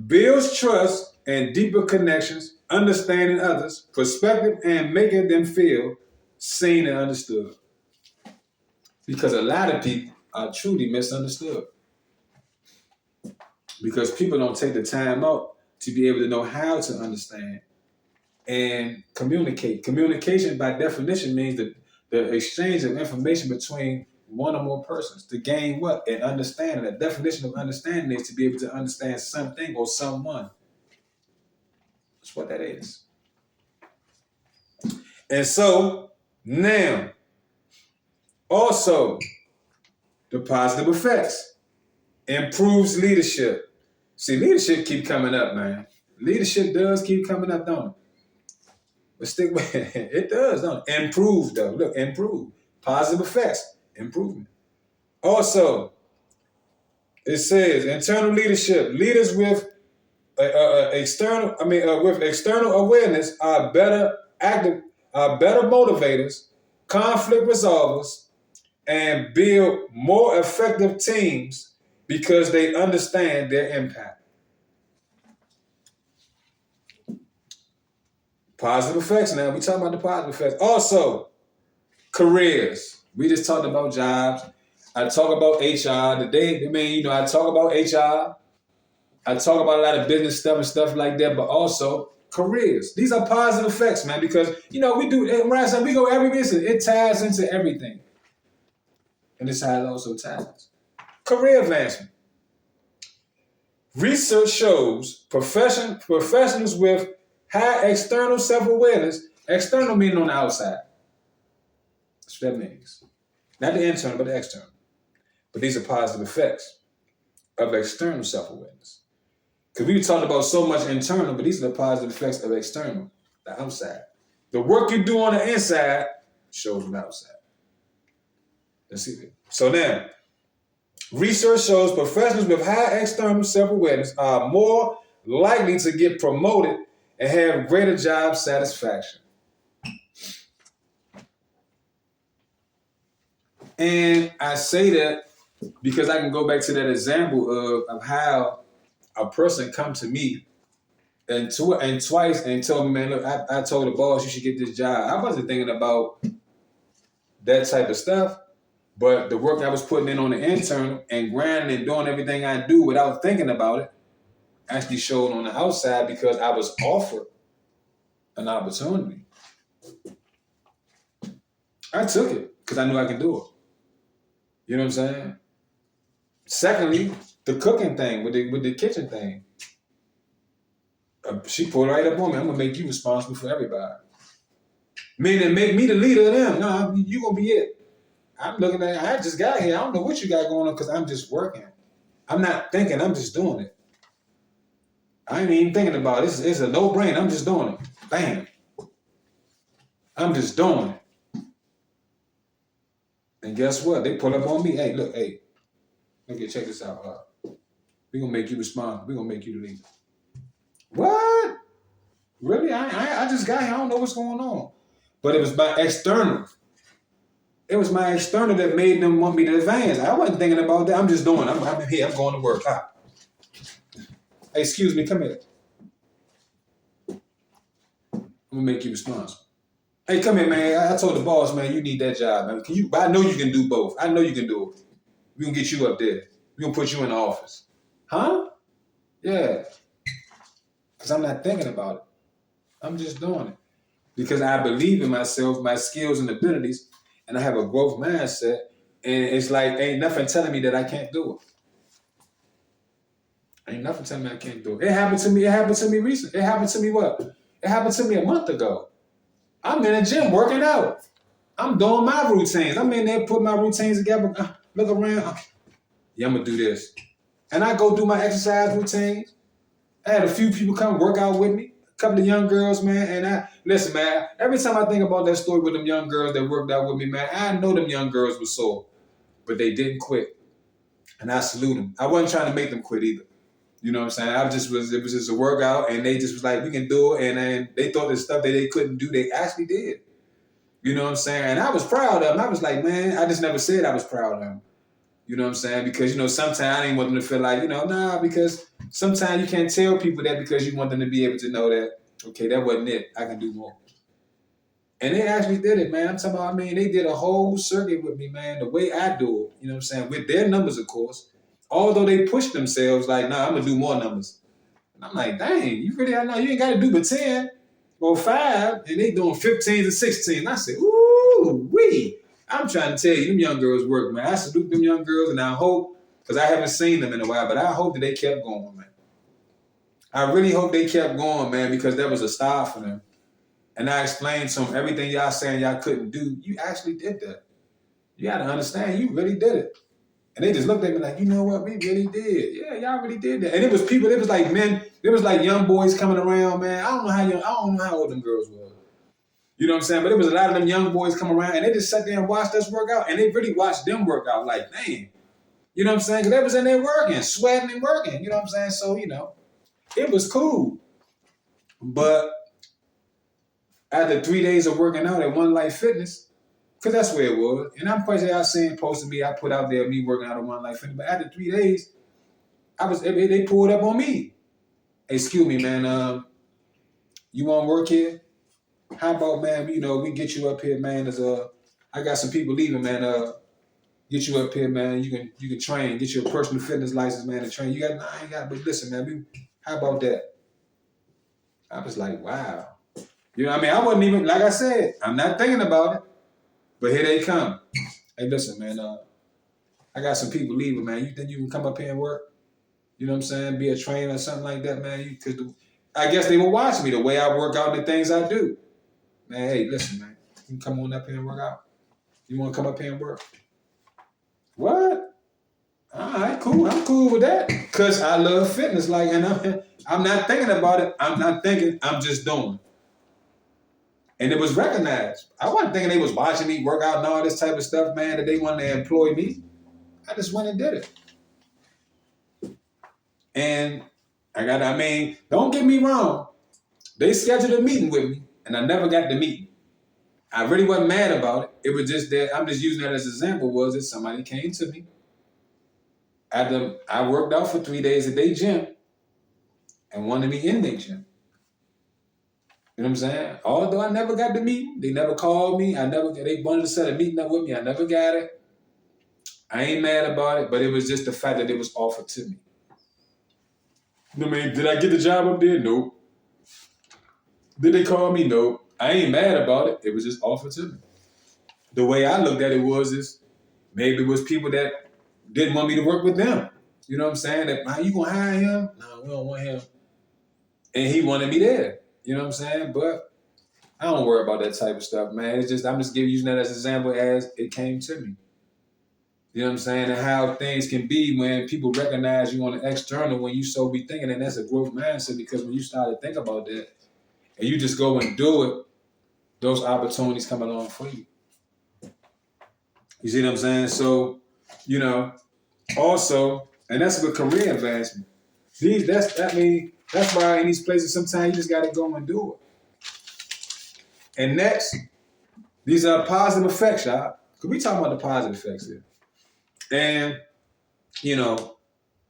builds trust and deeper connections, understanding others, perspective, and making them feel seen and understood. Because a lot of people are truly misunderstood. Because people don't take the time out to be able to know how to understand and communicate. Communication, by definition, means the exchange of information between one or more persons to gain what? An understanding. The definition of understanding is to be able to understand something or someone. That's what that is. And so, now, also, the positive effects. Improves leadership. See, leadership keep coming up, man. Leadership does keep coming up, don't it? But stick with it. It does, don't it? Improve, though. Look, improve. Positive effects. Improvement. Also, it says internal leadership. Leaders with external awareness are better motivators, conflict resolvers, and build more effective teams because they understand their impact. Positive effects now. We talking about the positive effects. Also, careers. We just talked about jobs. I talk about HR today. I talk about HR. I talk about a lot of business stuff and stuff like that, but also careers. These are positive effects, man, because, we do, we go every business. It ties into everything. And this is how it also ties. Career advancement. Research shows professionals with high external self-awareness, external meaning on the outside. That's what that means. Not the internal, but the external. But these are positive effects of external self-awareness. Because we talked about so much internal, but these are the positive effects of external, the outside. The work you do on the inside shows on the outside. Let's see that. So now, research shows professionals with high external self-awareness are more likely to get promoted and have greater job satisfaction. And I say that because I can go back to that example of how a person come to me and twice and told me, man, look, I told the boss you should get this job. I wasn't thinking about that type of stuff, But the work I was putting in on the internal and grinding and doing everything I do without thinking about it actually showed on the outside because I was offered an opportunity. I took it because I knew I could do it. You know what I'm saying? Secondly, the cooking thing with the kitchen thing. She pulled right up on me. I'm gonna make you responsible for everybody. Meaning make me the leader of them. No, you gonna be it. I'm looking at. I just got here. I don't know what you got going on because I'm just working. I'm not thinking. I'm just doing it. I ain't even thinking about it. It's a no-brainer. I'm just doing it. Bam. I'm just doing it. And guess what? They pull up on me. Hey, look, hey. Okay, check this out. We're gonna make you responsible. We're gonna make you the leader. What? Really? I just got here. I don't know what's going on. But it was my external. It was my external that made them want me to advance. I wasn't thinking about that. I'm just doing it. I'm here. I'm going to work. Hey, excuse me. Come here. I'm going to make you responsible. Hey, come here, man. I told the boss, man, you need that job, man. I know you can do both. I know you can do it. We're going to get you up there. We're going to put you in the office. Huh? Yeah. Because I'm not thinking about it. I'm just doing it. Because I believe in myself, my skills and abilities, and I have a growth mindset, and it's like ain't nothing telling me that I can't do it. Ain't nothing telling me I can't do it. It happened to me. It happened to me recently. It happened to me what? It happened to me a month ago. I'm in a gym working out. I'm doing my routines. I'm in there putting my routines together. Look around. Yeah, I'm gonna do this, and I go do my exercise routines. I had a few people come work out with me. Couple of young girls, man, and listen, man, every time I think about that story with them young girls that worked out with me, man, I know them young girls were sore, but they didn't quit, and I salute them. I wasn't trying to make them quit either. You know what I'm saying? It was just a workout, and they just was like, we can do it, and then they thought the stuff that they couldn't do, they actually did. You know what I'm saying? And I was proud of them. I was like, man, I just never said I was proud of them. You know what I'm saying? Because, sometimes I didn't want them to feel like, because sometimes you can't tell people that because you want them to be able to know that, okay, that wasn't it. I can do more. And they actually did it, man. I'm talking about, they did a whole circuit with me, man, the way I do it. You know what I'm saying? With their numbers, of course. Although they pushed themselves like, nah, I'm going to do more numbers. And I'm like, dang, you really, I know you ain't got to do but 10 or 5, and they doing 15 and 16. I said, ooh, wee. I'm trying to tell you, them young girls work, man. I salute them young girls, and I hope, because I haven't seen them in a while, but I hope that they kept going, man. I really hope they kept going, man, because that was a start for them. And I explained to them, everything y'all saying y'all couldn't do, you actually did that. You got to understand, you really did it. And they just looked at me like, you know what, we really did. Yeah, y'all really did that. And it was people, it was like men, it was like young boys coming around, man. I don't know how old them girls were. You know what I'm saying? But it was a lot of them young boys come around and they just sat there and watched us work out. And they really watched them work out like, man. You know what I'm saying? Because they was in there working, sweating and working. You know what I'm saying? So, it was cool. But after 3 days of working out at One Life Fitness, because that's where it was. And I'm quite sure y'all seen posted me, I put out there me working out at One Life Fitness. But after 3 days, they pulled up on me. Hey, excuse me, man. You want to work here? How about, man, we get you up here, man. I got some people leaving, man. Get you up here, man. You can train, get you a personal fitness license, man, to train. I ain't got, but listen, man, how about that? I was like, wow. You know what I mean? I wasn't even, like I said, I'm not thinking about it, but here they come. Hey, listen, man, I got some people leaving, man. You think you can come up here and work? You know what I'm saying? Be a trainer or something like that, man. I guess they will watch me, the way I work out and the things I do. Man, hey, listen, man. You can come on up here and work out. You want to come up here and work? What? All right, cool. I'm cool with that. Because I love fitness. Like, and I'm not thinking about it. I'm not thinking. I'm just doing. And it was recognized. I wasn't thinking they was watching me work out and all this type of stuff, man, that they wanted to employ me. I just went and did it. And don't get me wrong. They scheduled a meeting with me, and I never got the meeting. I really wasn't mad about it. It was just that I'm just using that as an example. Was that somebody came to me after I worked out for 3 days at their gym and wanted me in their gym. You know what I'm saying? Although I never got the meeting, they never called me. They wanted to set a meeting up with me. I never got it. I ain't mad about it, but it was just the fact that it was offered to me. I mean, did I get the job up there? Nope. Did they call me? Nope. I ain't mad about it. It was just offered to me. The way I looked at it was is maybe it was people that didn't want me to work with them. You know what I'm saying? That, man, you gonna hire him? No, we don't want him. And he wanted me there. You know what I'm saying? But I don't worry about that type of stuff, man. It's just I'm just using that as an example as it came to me. You know what I'm saying? And how things can be when people recognize you on the external when you so be thinking, and that's a growth mindset, because when you start to think about that and you just go and do it, those opportunities come along for you. You see what I'm saying? So, you know, also, and that's with career advancement. That's why in these places sometimes you just gotta go and do it. And next, these are positive effects, y'all. Because we talking about the positive effects here. And, you know,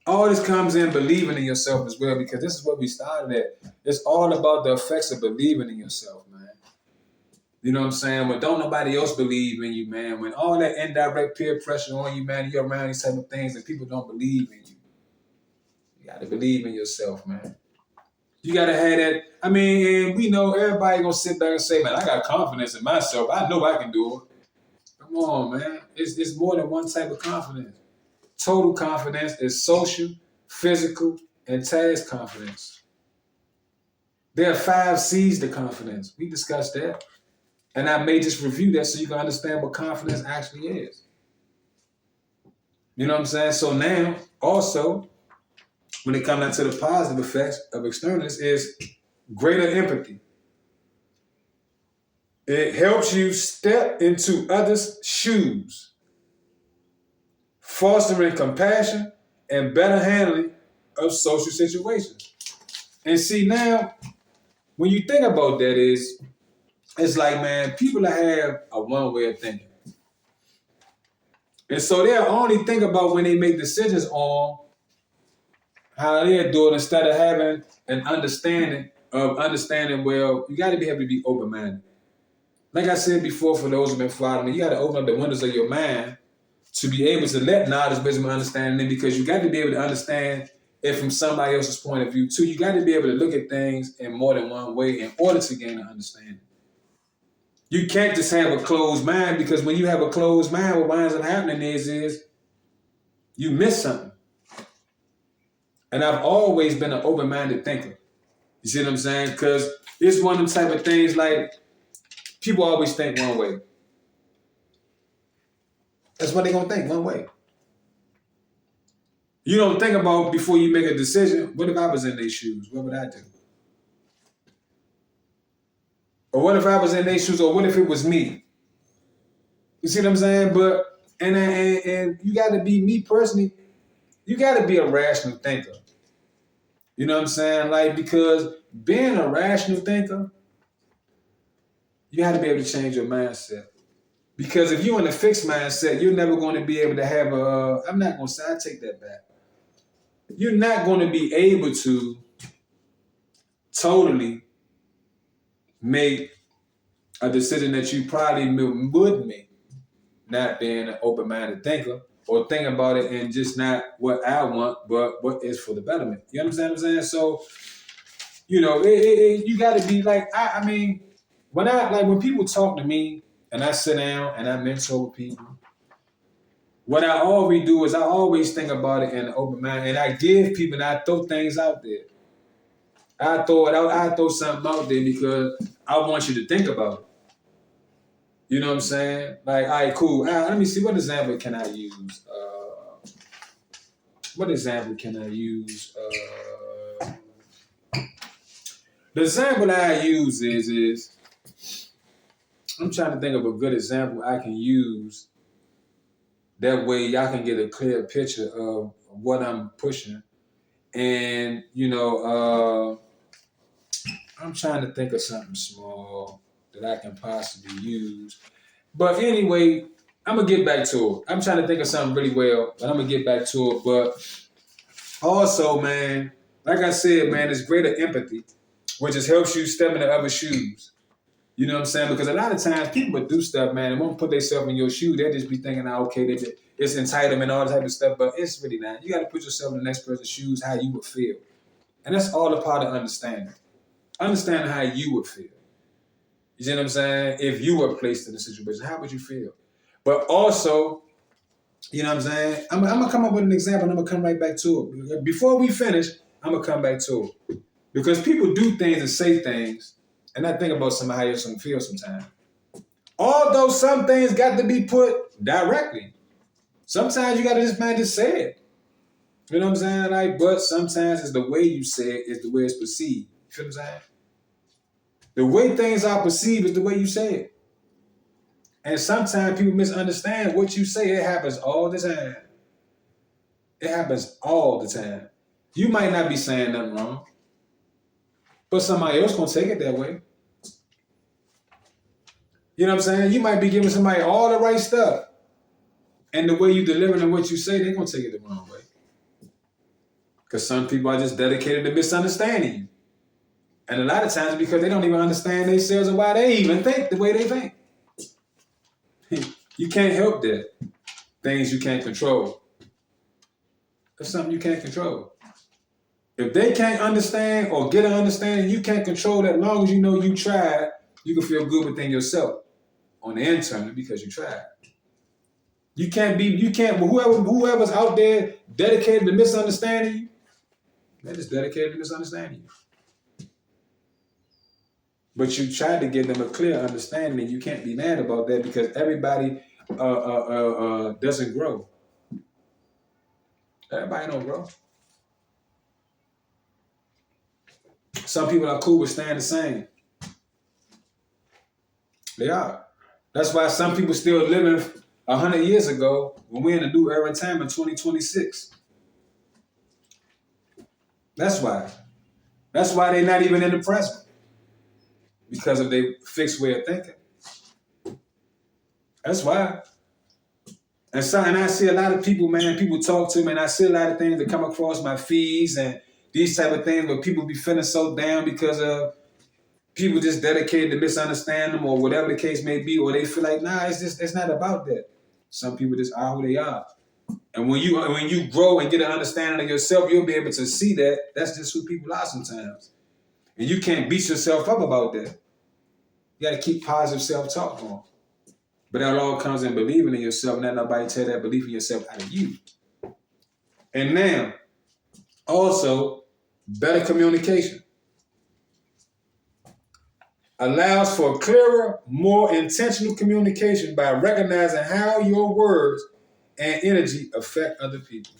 all this comes in believing in yourself as well, because this is what we started at. It's all about the effects of believing in yourself, man. You know what I'm saying? When don't nobody else believe in you, man. When all that indirect peer pressure on you, man, you're around these type of things and people don't believe in you. You got to believe in yourself, man. You got to have that. I mean, and we know everybody going to sit back and say, man, I got confidence in myself. I know I can do it. Come on, man. It's more than one type of confidence. Total confidence is social, physical, and task confidence. There are 5 C's to confidence. We discussed that. And I may just review that so you can understand what confidence actually is. You know what I'm saying? So now, also, when it comes down to the positive effects of externals, is greater empathy. It helps you step into others' shoes, fostering compassion and better handling of social situations. And see, now, when you think about that, it's like, man, people that have a one way of thinking. And so they'll only think about when they make decisions on how they're doing instead of having an understanding, well, you got to be able to be open-minded. Like I said before, for those who've been following me, you got to open up the windows of your mind to be able to let knowledge, wisdom, and understanding in, because you got to be able to understand it from somebody else's point of view too. You got to be able to look at things in more than one way in order to gain an understanding. You can't just have a closed mind, because when you have a closed mind, what winds up happening is you miss something. And I've always been an open-minded thinker. You see what I'm saying? Because it's one of them type of things, like, people always think one way. That's what they're going to think, one way. You don't think about, before you make a decision, what if I was in their shoes? What would I do? Or what if I was in their shoes? Or what if it was me? You see what I'm saying? But, and you got to be, me personally, you got to be a rational thinker. You know what I'm saying? Like, because being a rational thinker, you have to be able to change your mindset. Because if you're in a fixed mindset, you're never going to be able to have I'm not going to say, I take that back. You're not going to be able to totally make a decision that you probably would make, not being an open-minded thinker, or think about it and just not what I want, but what is for the betterment. You understand what I'm saying? So, you know, you got to be like, I mean, when people talk to me and I sit down and I mentor with people, what I always do is I always think about it in an open mind, and I give people, and I throw things out there. I throw something out there because I want you to think about it. You know what I'm saying? Like, all right, cool. Let me see, what example can I use? The example I use is I'm trying to think of a good example I can use. That way y'all can get a clear picture of what I'm pushing. And, you know, I'm trying to think of something small that I can possibly use. But anyway, I'm going to get back to it. I'm trying to think of something really well, but I'm going to get back to it. But also, man, like I said, man, it's greater empathy, which just helps you step into other shoes. You know what I'm saying? Because a lot of times people would do stuff, man, and won't put themselves in your shoe. They'll just be thinking, okay, it's entitlement, all that type of stuff, but it's really not. You got to put yourself in the next person's shoes, how you would feel. And that's all a part of understanding. Understanding how you would feel. You see what I'm saying? If you were placed in a situation, how would you feel? But also, you know what I'm saying? I'm going to come up with an example and I'm going to come right back to it. Before we finish, I'm going to come back to it. Because people do things and say things, and I think about how you're going to feel sometimes. Although some things got to be put directly. Sometimes you got to just say it. You know what I'm saying? Like, but sometimes it's the way you say it is the way it's perceived. You feel what I'm saying? The way things are perceived is the way you say it. And sometimes people misunderstand what you say. It happens all the time. It happens all the time. You might not be saying nothing wrong, but somebody else gonna take it that way. You know what I'm saying? You might be giving somebody all the right stuff, and the way you deliver and what you say, they're gonna take it the wrong way. Because some people are just dedicated to misunderstanding you. And a lot of times because they don't even understand themselves and why they even think the way they think. You can't help that. Things you can't control. That's something you can't control. If they can't understand or get an understanding, you can't control that. As long as you know you tried, you can feel good within yourself on the internal because you tried. Whoever's out there dedicated to misunderstanding you, they're just dedicated to misunderstanding you. But you tried to give them a clear understanding, and you can't be mad about that because everybody doesn't grow. Everybody don't grow. Some people are cool with staying the same. They are. That's why some people still living 100 years ago when we're in a new era in time in 2026. That's why. That's why they're not even in the present. Because of their fixed way of thinking. That's why. And I see a lot of people, man, people talk to me, and I see a lot of things that come across my feeds and these type of things where people be feeling so down because of people just dedicated to misunderstand them or whatever the case may be, or they feel like, nah, it's not about that. Some people just are who they are. And when you grow and get an understanding of yourself, you'll be able to see that that's just who people are sometimes. And you can't beat yourself up about that. You got to keep positive self-talk on. But that all comes in believing in yourself, and let nobody tell that belief in yourself out of you. And now, also, better communication allows for clearer, more intentional communication by recognizing how your words and energy affect other people.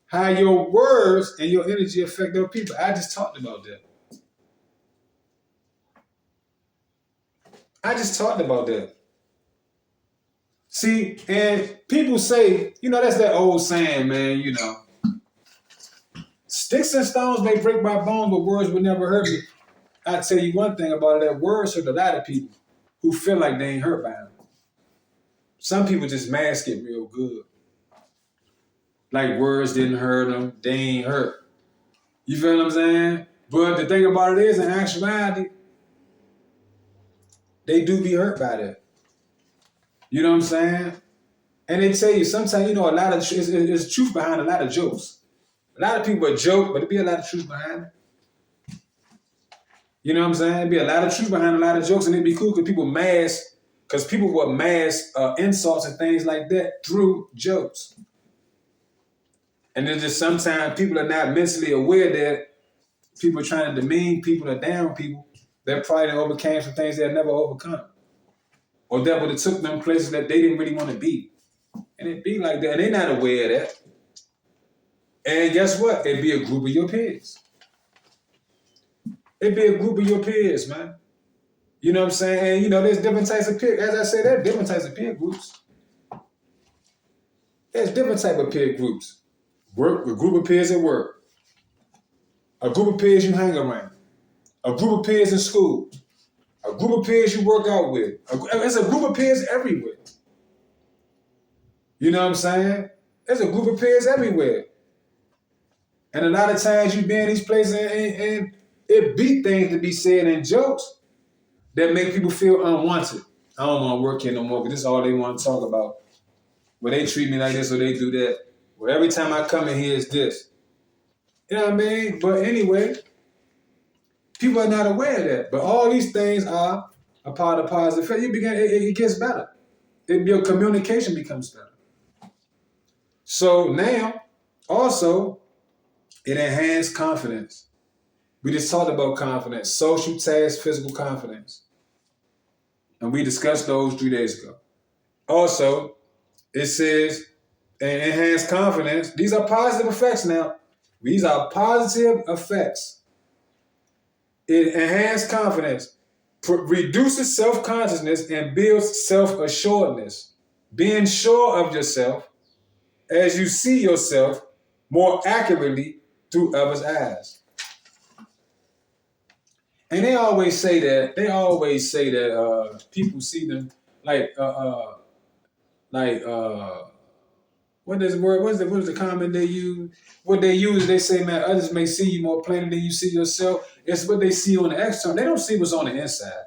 How your words and your energy affect other people. I just talked about that. See, and people say, that's that old saying, man, sticks and stones may break my bones, but words will never hurt me. I tell you one thing about it, that words hurt a lot of people who feel like they ain't hurt by them. Some people just mask it real good. Like words didn't hurt them, they ain't hurt. You feel what I'm saying? But the thing about it is, in actuality, they do be hurt by that. You know what I'm saying? And they tell you sometimes, a lot of it's truth behind a lot of jokes. A lot of people joke, but there be a lot of truth behind it. You know what I'm saying? There be a lot of truth behind a lot of jokes, and it'd be cool because people will mask insults and things like that through jokes. And then just sometimes people are not mentally aware that people are trying to demean people or down people that probably overcame some things they'll never overcome. Or that would have took them places that they didn't really want to be. And it'd be like that. And they're not aware of that. And guess what? It'd be a group of your peers. It'd be a group of your peers, man. You know what I'm saying? And, there's different types of peer. As I said, there are different types of peer groups. There's different types of peer groups. A group of peers at work. A group of peers you hang around. A group of peers in school. A group of peers you work out with. It's a group of peers everywhere. You know what I'm saying? There's a group of peers everywhere. And a lot of times you be in these places and it be things to be said in jokes that make people feel unwanted. I don't want to work here no more because this is all they want to talk about. Well, they treat me like this or they do that. Well, every time I come in here, it's this. You know what I mean? But anyway, people are not aware of that. But all these things are a part of positive effect. It gets better. Your communication becomes better. So now, also, it enhances confidence. We just talked about confidence, social, task, physical confidence. And we discussed those 3 days ago. Also, it says enhance confidence. These are positive effects now. These are positive effects. It enhances confidence, reduces self-consciousness, and builds self-assuredness. Being sure of yourself as you see yourself more accurately through others' eyes. And they always say that people see them like what is the comment they use? What they use, they say, man, others may see you more plainly than you see yourself. It's what they see on the external. They don't see what's on the inside.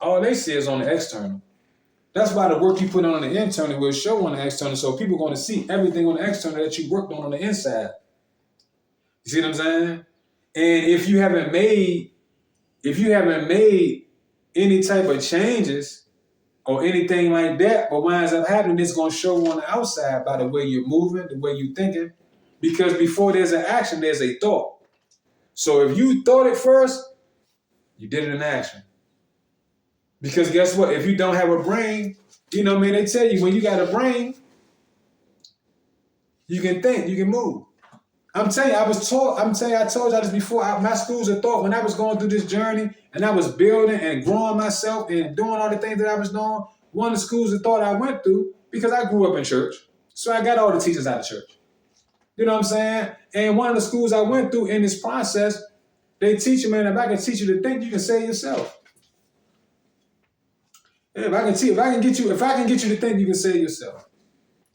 All they see is on the external. That's why the work you put on the internal will show on the external. So people are going to see everything on the external that you worked on the inside. You see what I'm saying? And if you haven't made any type of changes or anything like that, what winds up happening is going to show on the outside by the way you're moving, the way you're thinking. Because before there's an action, there's a thought. So if you thought it first, you did it in action. Because guess what? If you don't have a brain, you know, man, they tell you when you got a brain, you can think, you can move. I told y'all this before. My schools of thought, when I was going through this journey and I was building and growing myself and doing all the things that I was doing, one of the schools of thought I went through, because I grew up in church, so I got all the teachers out of church. You know what I'm saying? And one of the schools I went through in this process, they teach you, man, if I can teach you to think, you can say it yourself. If I can get you to think, you can say it yourself.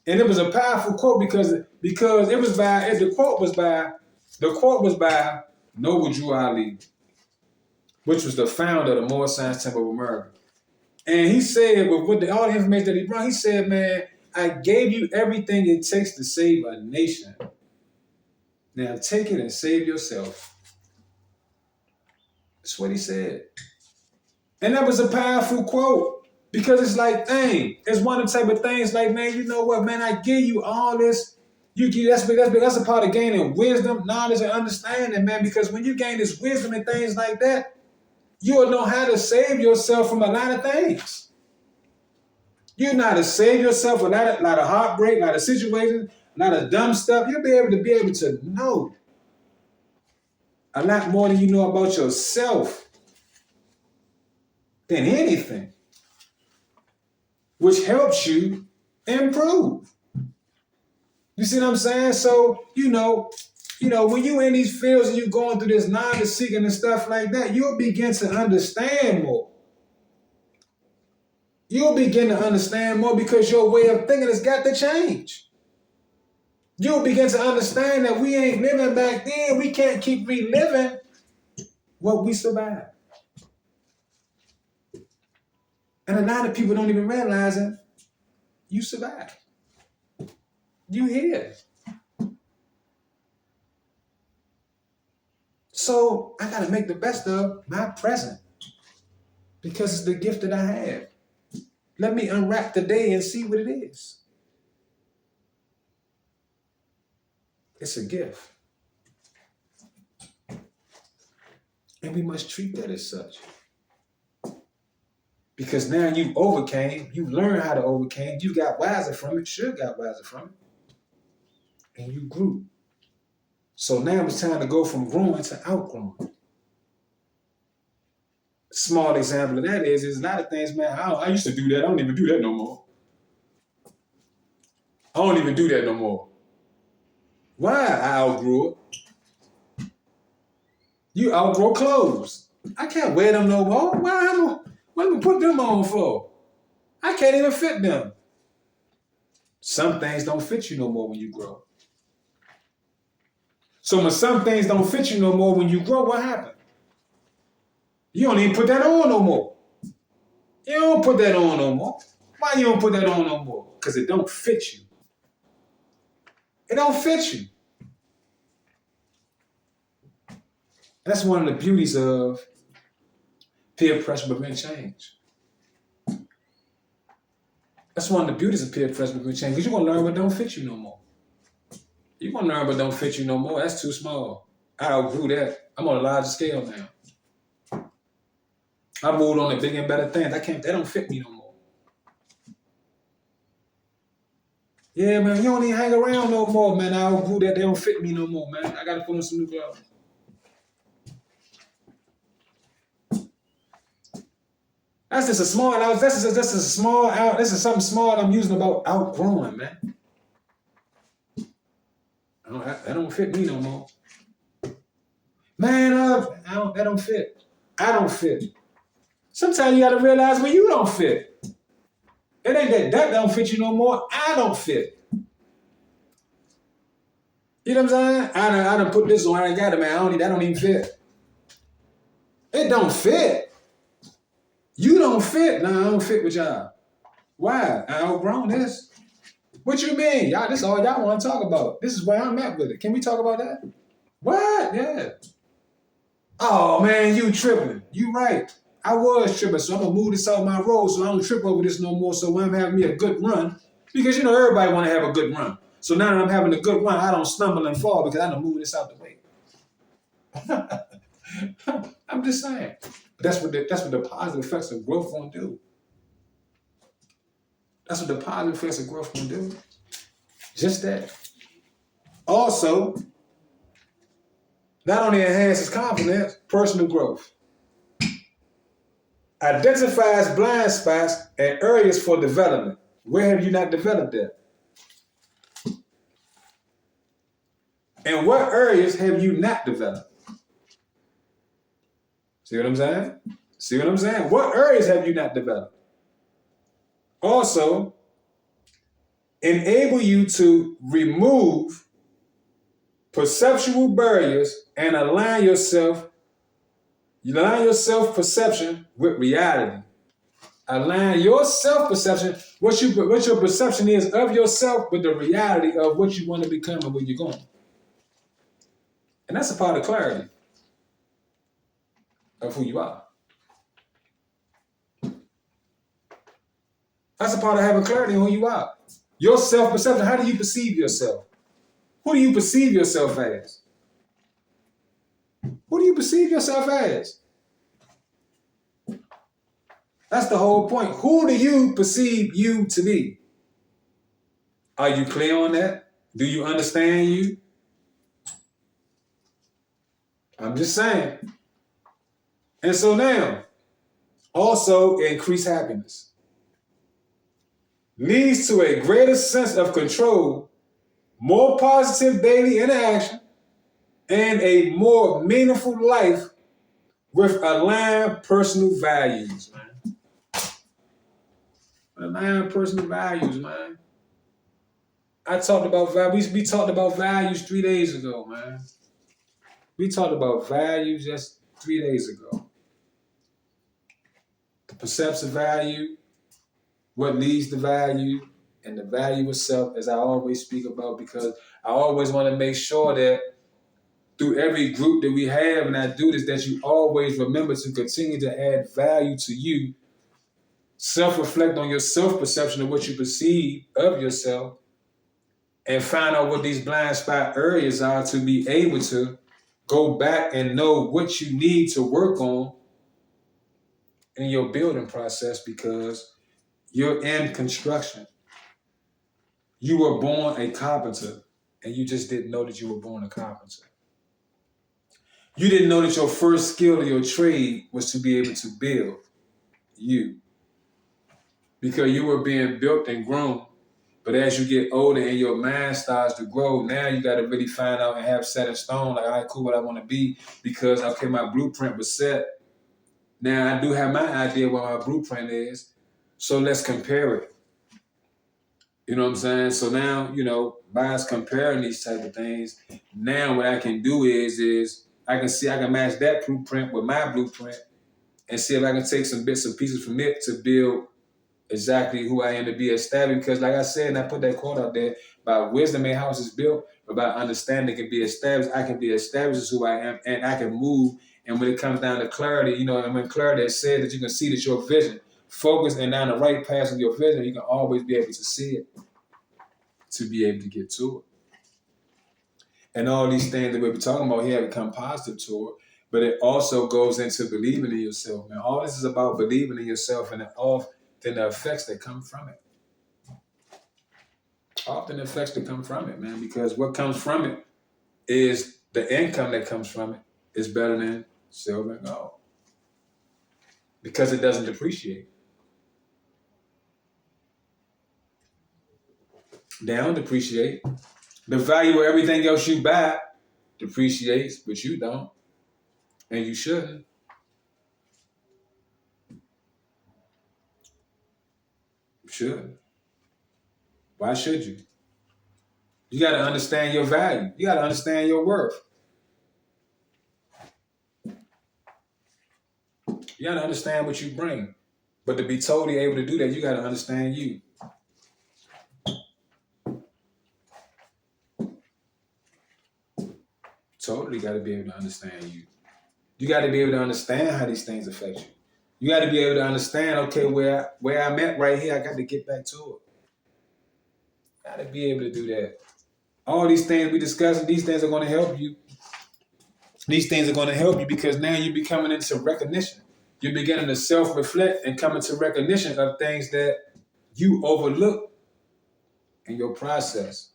And it was a powerful quote because the quote was by Noble Drew Ali, which was the founder of the Moore Science Temple of America. And he said, with all the information that he brought, he said, man, I gave you everything it takes to save a nation. Now take it and save yourself. That's what he said. And that was a powerful quote. Because it's like, dang, it's one of the type of things like, man, you know what, man, I give you all this. That's a part of gaining wisdom, knowledge, and understanding, man. Because when you gain this wisdom and things like that, you'll know how to save yourself from a lot of things. You know how to save yourself from a lot of heartbreak, a lot of situations, a lot of dumb stuff. You'll be able to know a lot more than you know about yourself than anything, which helps you improve. You see what I'm saying? So, you know, when you in these fields and you going through this knowledge seeking and stuff like that, you'll begin to understand more. You'll begin to understand more because your way of thinking has got to change. You'll begin to understand that we ain't living back then. We can't keep reliving what we survived. And a lot of people don't even realize it. You survived. You here. So I got to make the best of my present because it's the gift that I have. Let me unwrap the day and see what it is. It's a gift. And we must treat that as such. Because now you overcame, you learned how to overcome, you got wiser from it, sure got wiser from it. And you grew. So now it's time to go from growing to outgrowing. Small example of that is a lot of things, man, I used to do that. I don't even do that no more. I don't even do that no more. Why? I outgrew it. You outgrow clothes. I can't wear them no more. Why am I put them on for? I can't even fit them. Some things don't fit you no more when you grow. So when some things don't fit you no more when you grow, what happened? You don't even put that on no more. You don't put that on no more. Why you don't put that on no more? Because it don't fit you. It don't fit you. That's one of the beauties of peer pressure prevent change. That's one of the beauties of peer pressure prevent change. Because you're going to learn what don't fit you no more. You're going to learn what don't fit you no more. That's too small. I outgrew that. I'm on a larger scale now. I moved on to bigger and better things. That don't fit me no more. Yeah, man, you don't even hang around no more, man. I outgrew that. They don't fit me no more, man. I got to put on some new clothes. That's just a small. This is something small I'm using about outgrowing, man. That don't fit me no more. Man, that don't fit. I don't fit. Sometimes you got to realize when you don't fit. It ain't that don't fit you no more. I don't fit. You know what I'm saying? I done put this on. I got it, man. That don't even fit. It don't fit. You don't fit. Nah, I don't fit with y'all. Why? I outgrown this. What you mean? Y'all, this is all y'all want to talk about. This is where I'm at with it. Can we talk about that? What? Yeah. Oh, man, you tripping. You right. I was tripping, so I'm going to move this out my road so I don't trip over this no more. So when I'm having me a good run, because, everybody want to have a good run. So now that I'm having a good run, I don't stumble and fall because I don't move this out the way. I'm just saying. That's what the positive effects of growth going to do. That's what the positive effects of growth going to do. Just that. Also, not only enhances confidence, personal growth. Identifies blind spots and areas for development. Where have you not developed that? And what areas have you not developed? See what I'm saying? What areas have you not developed? Also, enable you to remove perceptual barriers and align your self-perception with reality. Align your self-perception, what your perception is of yourself, with the reality of what you want to become and where you're going. And that's a part of clarity of who you are. That's a part of having clarity on who you are. Your self-perception, how do you perceive yourself? Who do you perceive yourself as? Who do you perceive yourself as? That's the whole point. Who do you perceive you to be? Are you clear on that? Do you understand you? I'm just saying. And so now, also increase happiness. Leads to a greater sense of control, more positive daily interaction, and a more meaningful life with aligned personal values, man. Aligned personal values, man. I talked about values. We talked about values 3 days ago, man. We talked about values just 3 days ago. The perception value, what leads to value, and the value of self, as I always speak about, because I always want to make sure that through every group that we have, and I do this, that you always remember to continue to add value to you. Self-reflect on your self-perception of what you perceive of yourself, and find out what these blind spot areas are to be able to go back and know what you need to work on in your building process, because you're in construction. You were born a carpenter, and you just didn't know that you were born a carpenter. You didn't know that your first skill of your trade was to be able to build you, because you were being built and grown. But as you get older and your mind starts to grow, now you got to really find out and have set in stone, like, all right, cool, what I want to be, because, okay, my blueprint was set. Now I do have my idea what my blueprint is, so let's compare it. You know what I'm saying? So now, by us comparing these type of things, now what I can do is I can match that blueprint with my blueprint, and see if I can take some bits and pieces from it to build exactly who I am to be established. Because like I said, and I put that quote out there, by wisdom a house is built, but by understanding can be established. I can be established as who I am, and I can move. And when it comes down to clarity, and when clarity is said that you can see that your vision, focus and down the right path of your vision, you can always be able to see it, to be able to get to it. And all these things that we've been talking about here become positive to it, but it also goes into believing in yourself, man. All this is about believing in yourself and often the effects that come from it. Often the effects that come from it, man, because what comes from it is the income that comes from it is better than silver and gold because it doesn't depreciate. They don't depreciate. The value of everything else you buy depreciates, but you don't, and you shouldn't. You shouldn't. Why should you? You got to understand your value. You got to understand your worth. You got to understand what you bring. But to be totally able to do that, you got to understand you. Totally got to be able to understand you. You got to be able to understand how these things affect you. You got to be able to understand, okay, where I'm at right here, I got to get back to it. Got to be able to do that. All these things we discussing, these things are going to help you. These things are going to help you because now you're becoming into recognition. You're beginning to self-reflect and come into recognition of things that you overlook in your process.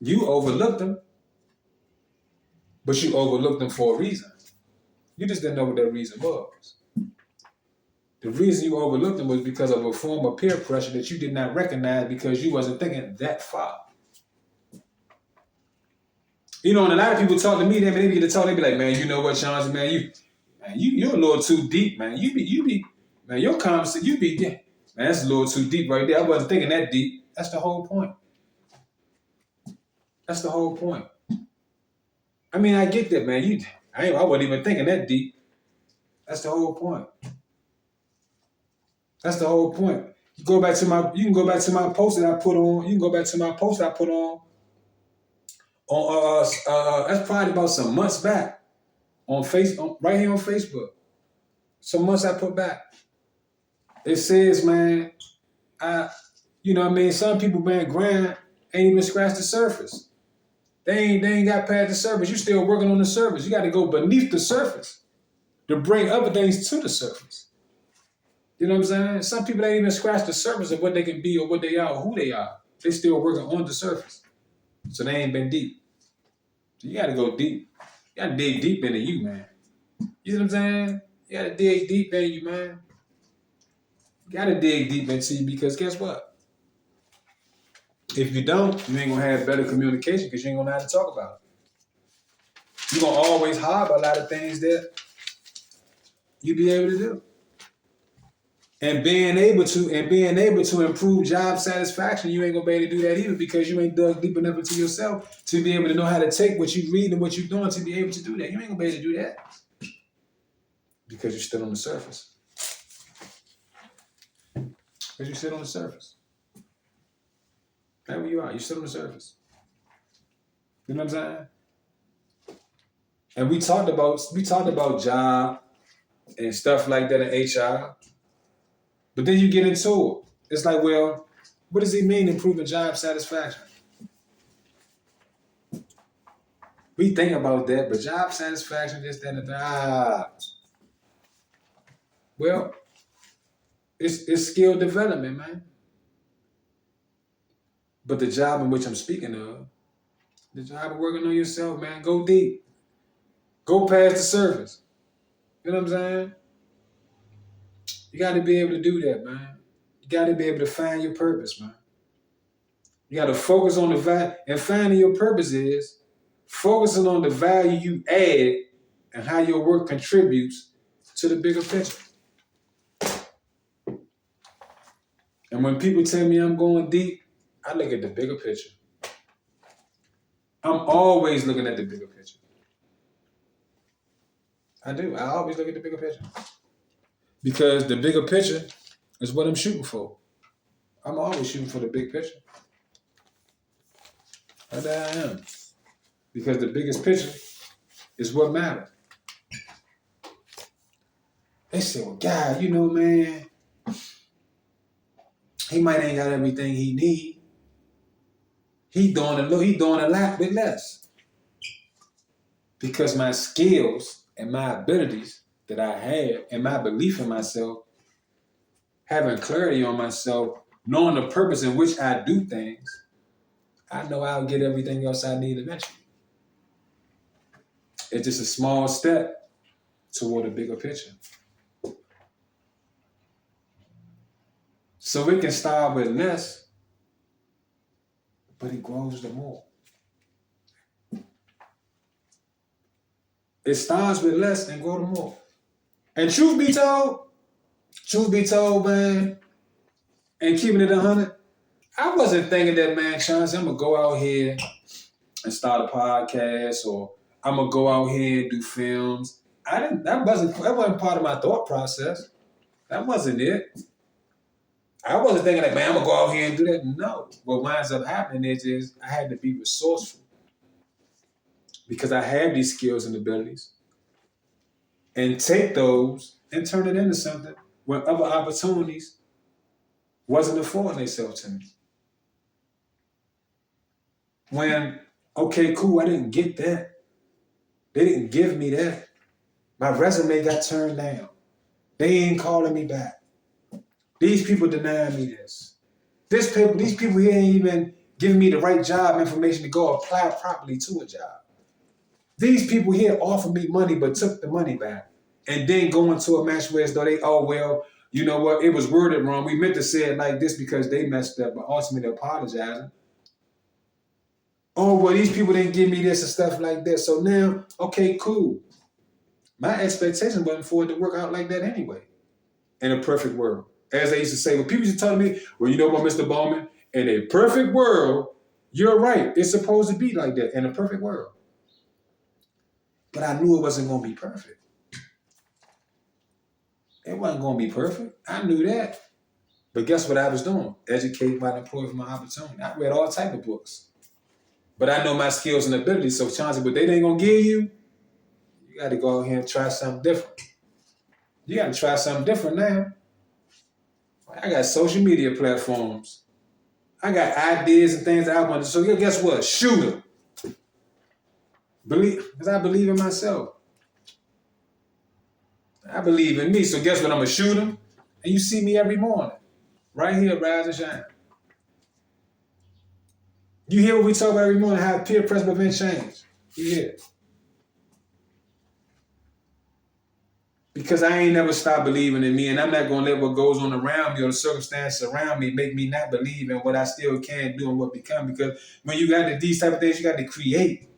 You overlooked them, but you overlooked them for a reason. You just didn't know what that reason was. The reason you overlooked them was because of a form of peer pressure that you did not recognize because you wasn't thinking that far. And a lot of people talk to me, they get to talk, they be like, man, you know what, Chauncey, man, you're a little too deep, man. Man, your conversation, man, that's a little too deep right there. I wasn't thinking that deep. That's the whole point. That's the whole point. I mean, I get that, man. I wasn't even thinking that deep. That's the whole point. That's the whole point. You can go back to my post that I put on. You can go back to my post I put on that's probably about some months back on Facebook, right here on Facebook. Some months I put back. It says, man, some people, man, grind ain't even scratched the surface. They ain't got past the surface. You still working on the surface. You got to go beneath the surface to bring other things to the surface. You know what I'm saying? Some people ain't even scratched the surface of what they can be or what they are or who they are. They still working on the surface. So they ain't been deep. So you got to go deep. You got to dig deep into you, man. You know what I'm saying? You got to dig deep into you, man. You got to dig deep into you because guess what? If you don't, you ain't going to have better communication because you ain't going to know how to talk about it. You're going to always harbor a lot of things that you be able to do. And being able to improve job satisfaction, you ain't gonna be able to do that either because you ain't dug deep enough into yourself to be able to know how to take what you read and what you're doing to be able to do that. You ain't gonna be able to do that because you're still on the surface. Because you're still on the surface. That's where you are. You're still on the surface. You know what I'm saying? And we talked about job and stuff like that in HR. But then you get into it. It's like, well, what does it mean improving job satisfaction? We think about that, but job satisfaction, this, that, and that. Well, it's skill development, man. But the job in which I'm speaking of, the job of working on yourself, man, go deep. Go past the surface. You know what I'm saying? You got to be able to do that, man. You got to be able to find your purpose, man. You got to focus on the value. And finding your purpose is focusing on the value you add and how your work contributes to the bigger picture. And when people tell me I'm going deep, I look at the bigger picture. I'm always looking at the bigger picture. I do. I always look at the bigger picture. Because the bigger picture is what I'm shooting for. I'm always shooting for the big picture. And there I am. Because the biggest picture is what matters. They say, well, God, man, he might ain't got everything he need. He doing a lot with less. Because my skills and my abilities that I have and my belief in myself, having clarity on myself, knowing the purpose in which I do things, I know I'll get everything else I need eventually. It's just a small step toward a bigger picture. So it can start with less, but it grows the more. It starts with less and grows the more. And truth be told, man, and keeping it 100, I wasn't thinking that, man, Chauncey, I'm going to go out here and start a podcast, or I'm going to go out here and do films. That wasn't part of my thought process. That wasn't it. I wasn't thinking like, man, I'm going to go out here and do that. No. What winds up happening is I had to be resourceful because I have these skills and abilities and take those and turn it into something when other opportunities wasn't affording themselves to me. When, okay, cool, I didn't get that. They didn't give me that. My resume got turned down. They ain't calling me back. These people denied me this. These people here ain't even giving me the right job information to go apply properly to a job. These people here offered me money but took the money back. And then go into a match where as though you know what, it was worded wrong. We meant to say it like this because they messed up, but ultimately apologizing. Oh, well, these people didn't give me this and stuff like that. So now, okay, cool. My expectation wasn't for it to work out like that anyway. In a perfect world. As they used to say, when people used to tell me, well, you know what, Mr. Bowman, in a perfect world, you're right. It's supposed to be like that in a perfect world. But I knew it wasn't going to be perfect. It wasn't going to be perfect. I knew that. But guess what I was doing? Educating my employer for my opportunity. I read all type of books. But I know my skills and abilities. So, Chauncey, but they ain't going to give you, you got to go out here and try something different. You got to try something different now. I got social media platforms. I got ideas and things that I want to. So guess what? Shoot them. Because I believe in myself. I believe in me. So guess what? I'm going to shoot them. And you see me every morning. Right here, Rise and Shine. You hear what we talk about every morning, how peer pressure prevents change. You hear it. Because I ain't never stopped believing in me, and I'm not going to let what goes on around me or the circumstances around me make me not believe in what I still can do and what become. Because when you got these type of things, you got to create.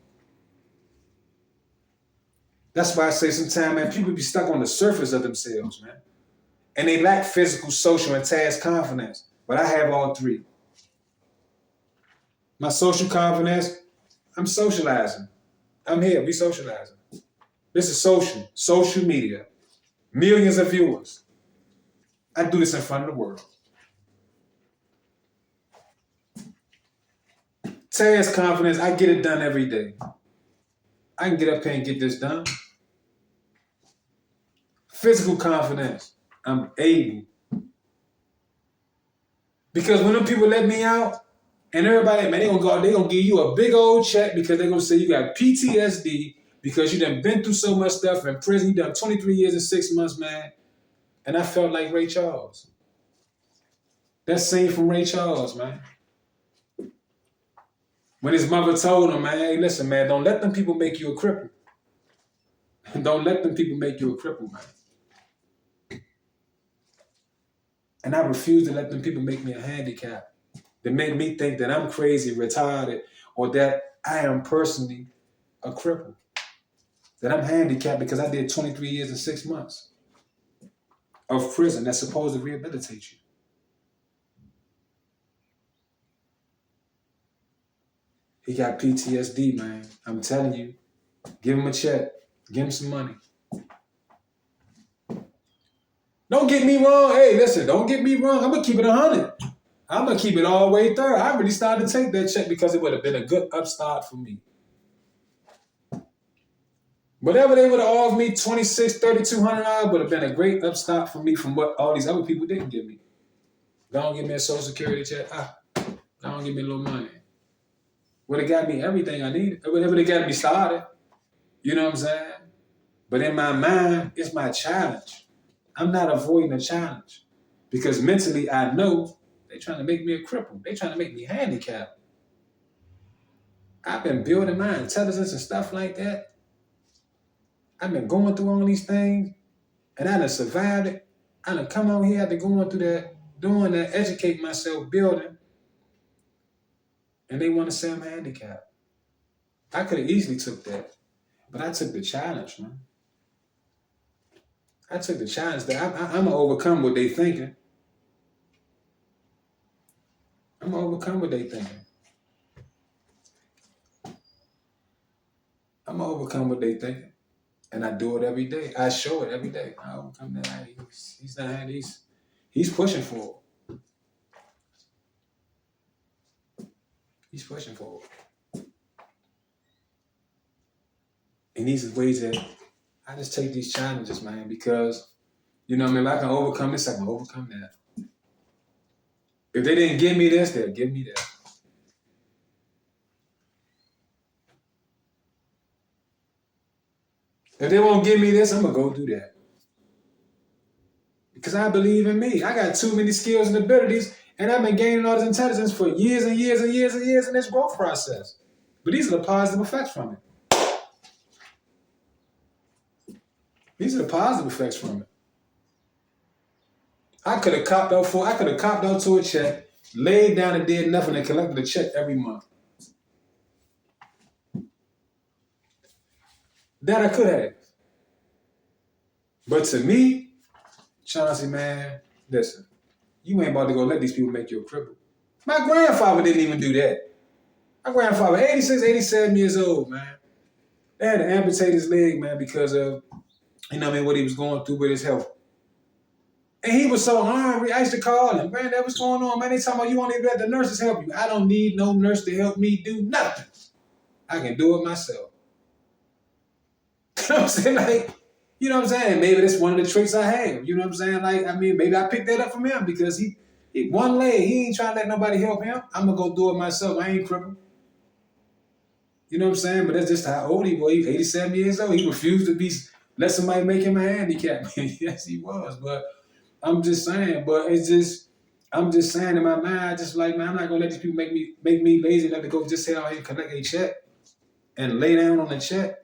That's why I say sometimes, man, people be stuck on the surface of themselves, man. And they lack physical, social, and task confidence. But I have all three. My social confidence, I'm socializing. I'm here, we socializing. This is social media. Millions of viewers. I do this in front of the world. Task confidence, I get it done every day. I can get up here and get this done. Physical confidence, I'm able. Because when them people let me out, and everybody, man, they gonna give you a big old check because they're gonna say you got PTSD because you done been through so much stuff in prison. You done 23 years and 6 months, man. And I felt like Ray Charles. That scene from Ray Charles, man. When his mother told him, man, hey, listen, man, don't let them people make you a cripple. Don't let them people make you a cripple, man. And I refuse to let them people make me a handicap. They make me think that I'm crazy, retarded, or that I am personally a cripple. That I'm handicapped because I did 23 years and 6 months of prison that's supposed to rehabilitate you. He got PTSD, man. I'm telling you. Give him a check. Give him some money. Don't get me wrong. Hey, listen, don't get me wrong. I'm going to keep it 100. I'm going to keep it all the way through. I really started to take that check because it would have been a good upstart for me. Whatever they would have offered me, $2,600, $3,200 would have been a great upstart for me from what all these other people didn't give me. Don't give me a Social Security check. Don't give me a little money. Would have got me everything I needed. It would have got me started. You know what I'm saying? But in my mind, it's my challenge. I'm not avoiding a challenge. Because mentally, I know they're trying to make me a cripple. They're trying to make me handicapped. I've been building my intelligence and stuff like that. I've been going through all these things, and I done survived it. I done come on here after going through that, doing that, educating myself, building, and they want to say I'm handicapped. I could have easily took that, but I took the challenge, man. I took the challenge that I'm going to overcome what they thinking. I'm going to overcome what they thinking. I'm going to overcome what they thinking. And I do it every day. I show it every day. I overcome that. He's pushing for it. He's pushing for it. And these are ways that I just take these challenges, man, because, you know what I mean? If I can overcome this, I can overcome that. If they didn't give me this, they'll give me that. If they won't give me this, I'm going to go do that. Because I believe in me. I got too many skills and abilities, and I've been gaining all this intelligence for years and years and years and years in this growth process. But these are the positive effects from it. These are the positive effects from it. I could have copped out to a check, laid down and did nothing and collected a check every month. That I could have. But to me, Chauncey, man, listen, you ain't about to go let these people make you a cripple. My grandfather didn't even do that. My grandfather, 86, 87 years old, man. They had to amputate his leg, man, because of, you know what I mean, what he was going through with his health. And he was so hungry, I used to call him, man, what's going on, man? They talking about you won't even let the nurses help you. I don't need no nurse to help me do nothing. I can do it myself. You know what I'm saying? Like, you know what I'm saying? Maybe that's one of the traits I have. You know what I'm saying? Like, I mean, maybe I picked that up from him because he one leg, he ain't trying to let nobody help him. I'm going to go do it myself. I ain't crippled. You know what I'm saying? But that's just how old he was. He was 87 years old. He refused to let somebody make him a handicap. Yes, he was. But I'm just saying. I'm just saying in my mind, just like, man, I'm not going to let these people make me lazy enough to go just sit out here and collect a check and lay down on the check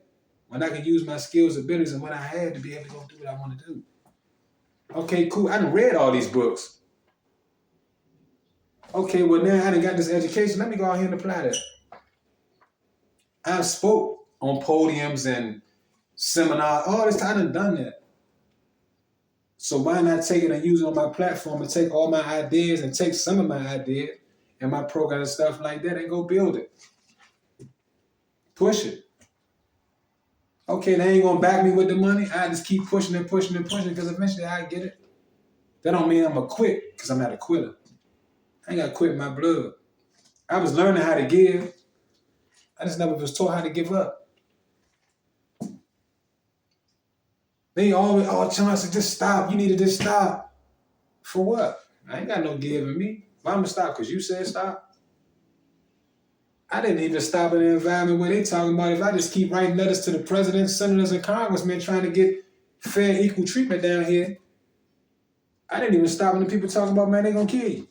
when I can use my skills, abilities, and what I had to be able to go do what I want to do. Okay, cool. I done read all these books. Okay, well, now I done got this education. Let me go out here and apply that. I spoke on podiums and seminars. All this time, I done that. So why not take it and use it on my platform and take all my ideas and take some of my ideas and my program and stuff like that and go build it. Push it. Okay, they ain't gonna back me with the money. I just keep pushing and pushing and pushing because eventually I get it. That don't mean I'm gonna quit because I'm not a quitter. I ain't gotta quit my blood. I was learning how to give. I just never was taught how to give up. They always, Chauncey, just stop. You need to just stop. For what? I ain't got no give in me. Why I'm gonna stop? Because you said stop? I didn't even stop in an environment where they talking about if I just keep writing letters to the presidents, senators, and congressmen trying to get fair, equal treatment down here. I didn't even stop when the people talking about, man, they gonna kill you.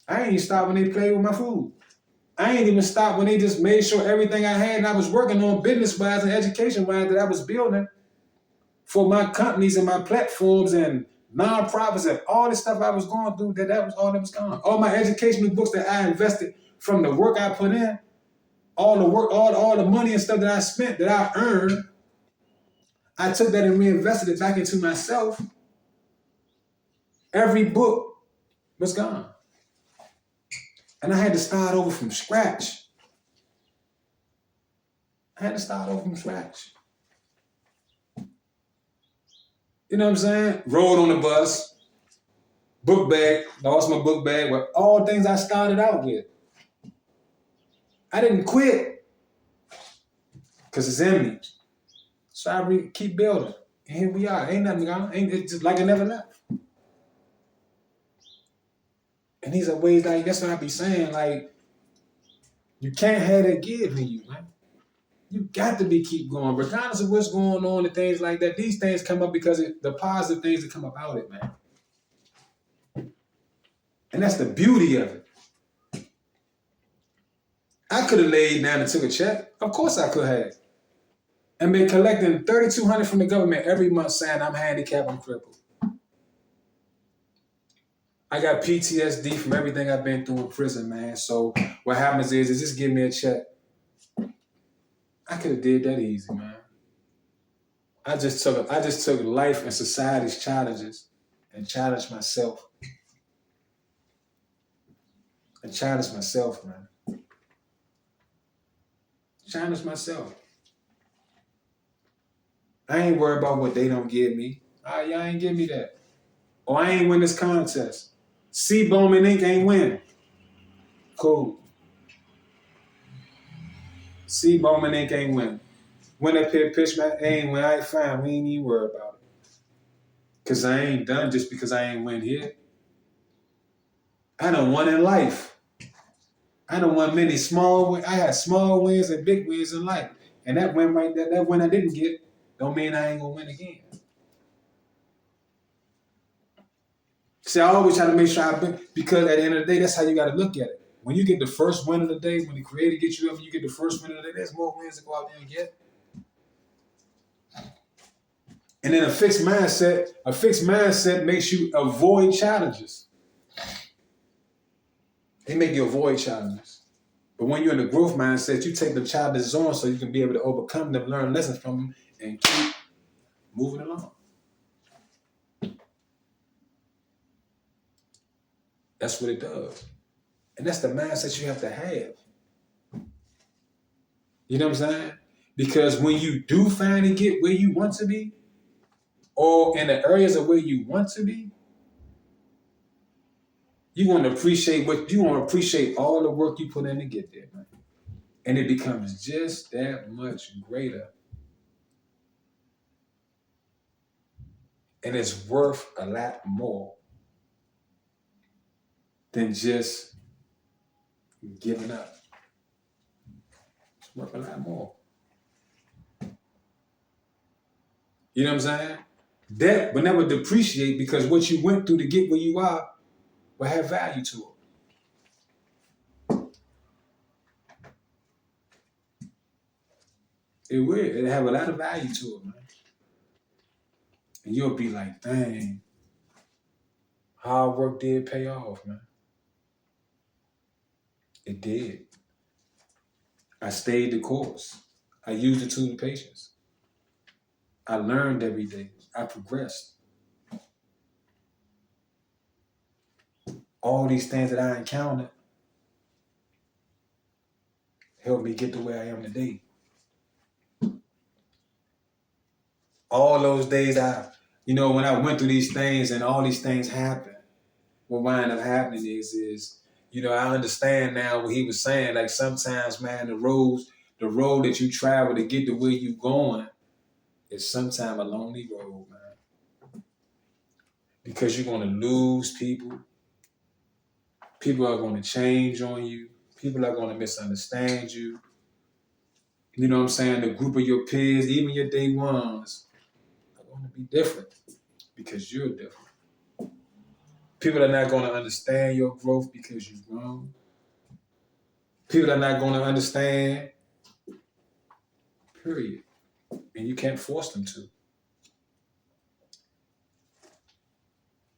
I ain't even stop when they played with my food. I ain't even stop when they just made sure everything I had and I was working on business-wise and education-wise that I was building for my companies and my platforms and nonprofits and all the stuff I was going through, that was all that was gone. All my educational books that I invested from the work I put in, all the work, all the money and stuff that I spent, that I earned, I took that and reinvested it back into myself. Every book was gone. And I had to start over from scratch. You know what I'm saying? Rode on the bus, book bag, lost my book bag, with all things I started out with. I didn't quit because it's in me. So I keep building. And here we are. Ain't nothing gone. It's just like I never left. And these are ways like that's what I be saying. Like, you can't have that give in you, man. You got to keep going, regardless of what's going on and things like that. These things come up because the positive things that come about it, man. And that's the beauty of it. I could have laid down and took a check. Of course I could have. And been collecting $3,200 from the government every month saying I'm handicapped, I'm crippled. I got PTSD from everything I've been through in prison, man. So what happens is just give me a check. I could have did that easy, man. I just took life and society's challenges and challenged myself. And challenged myself, man. Challenged myself. I ain't worried about what they don't give me. Y'all ain't give me that. Or I ain't win this contest. C. Bowman Inc. ain't win. Cool. C. Bowman Inc. ain't win. Win up here, pitch man, ain't win. I ain't fine. We ain't even worried about it. Because I ain't done just because I ain't win here. I done won in life. I done won many small wins. I had small wins and big wins in life. And that win right there, that win I didn't get, don't mean I ain't gonna win again. See, I always try to make sure I've been, because at the end of the day, that's how you gotta look at it. When you get the first win of the day, when the creator gets you up and you get the first win of the day, there's more wins to go out there and get. And then a fixed mindset makes you avoid challenges. They make you avoid challenges. But when you're in a growth mindset, you take the challenges on so you can be able to overcome them, learn lessons from them, and keep moving along. That's what it does. And that's the mindset you have to have. You know what I'm saying? Because when you do finally get where you want to be, or in the areas of where you want to be, you want to appreciate all the work you put in to get there, man. And it becomes just that much greater. And it's worth a lot more than just giving up. It's worth a lot more. You know what I'm saying? Debt will never depreciate because what you went through to get where you are will have value to it. It will. It'll have a lot of value to it, man. And you'll be like, dang, hard work did pay off, man. It did. I stayed the course. I used the tool of patience. I learned every day. I progressed. All these things that I encountered helped me get to where I am today. All those days when I went through these things and all these things happened, what wound up happening is, I understand now what he was saying. Like sometimes, man, the road that you travel to get to where you going is sometimes a lonely road, man. Because you're going to lose people. People are going to change on you. People are going to misunderstand you. You know what I'm saying? The group of your peers, even your day ones, are going to be different because you're different. People are not going to understand your growth because you've grown. People are not going to understand, period. And you can't force them to.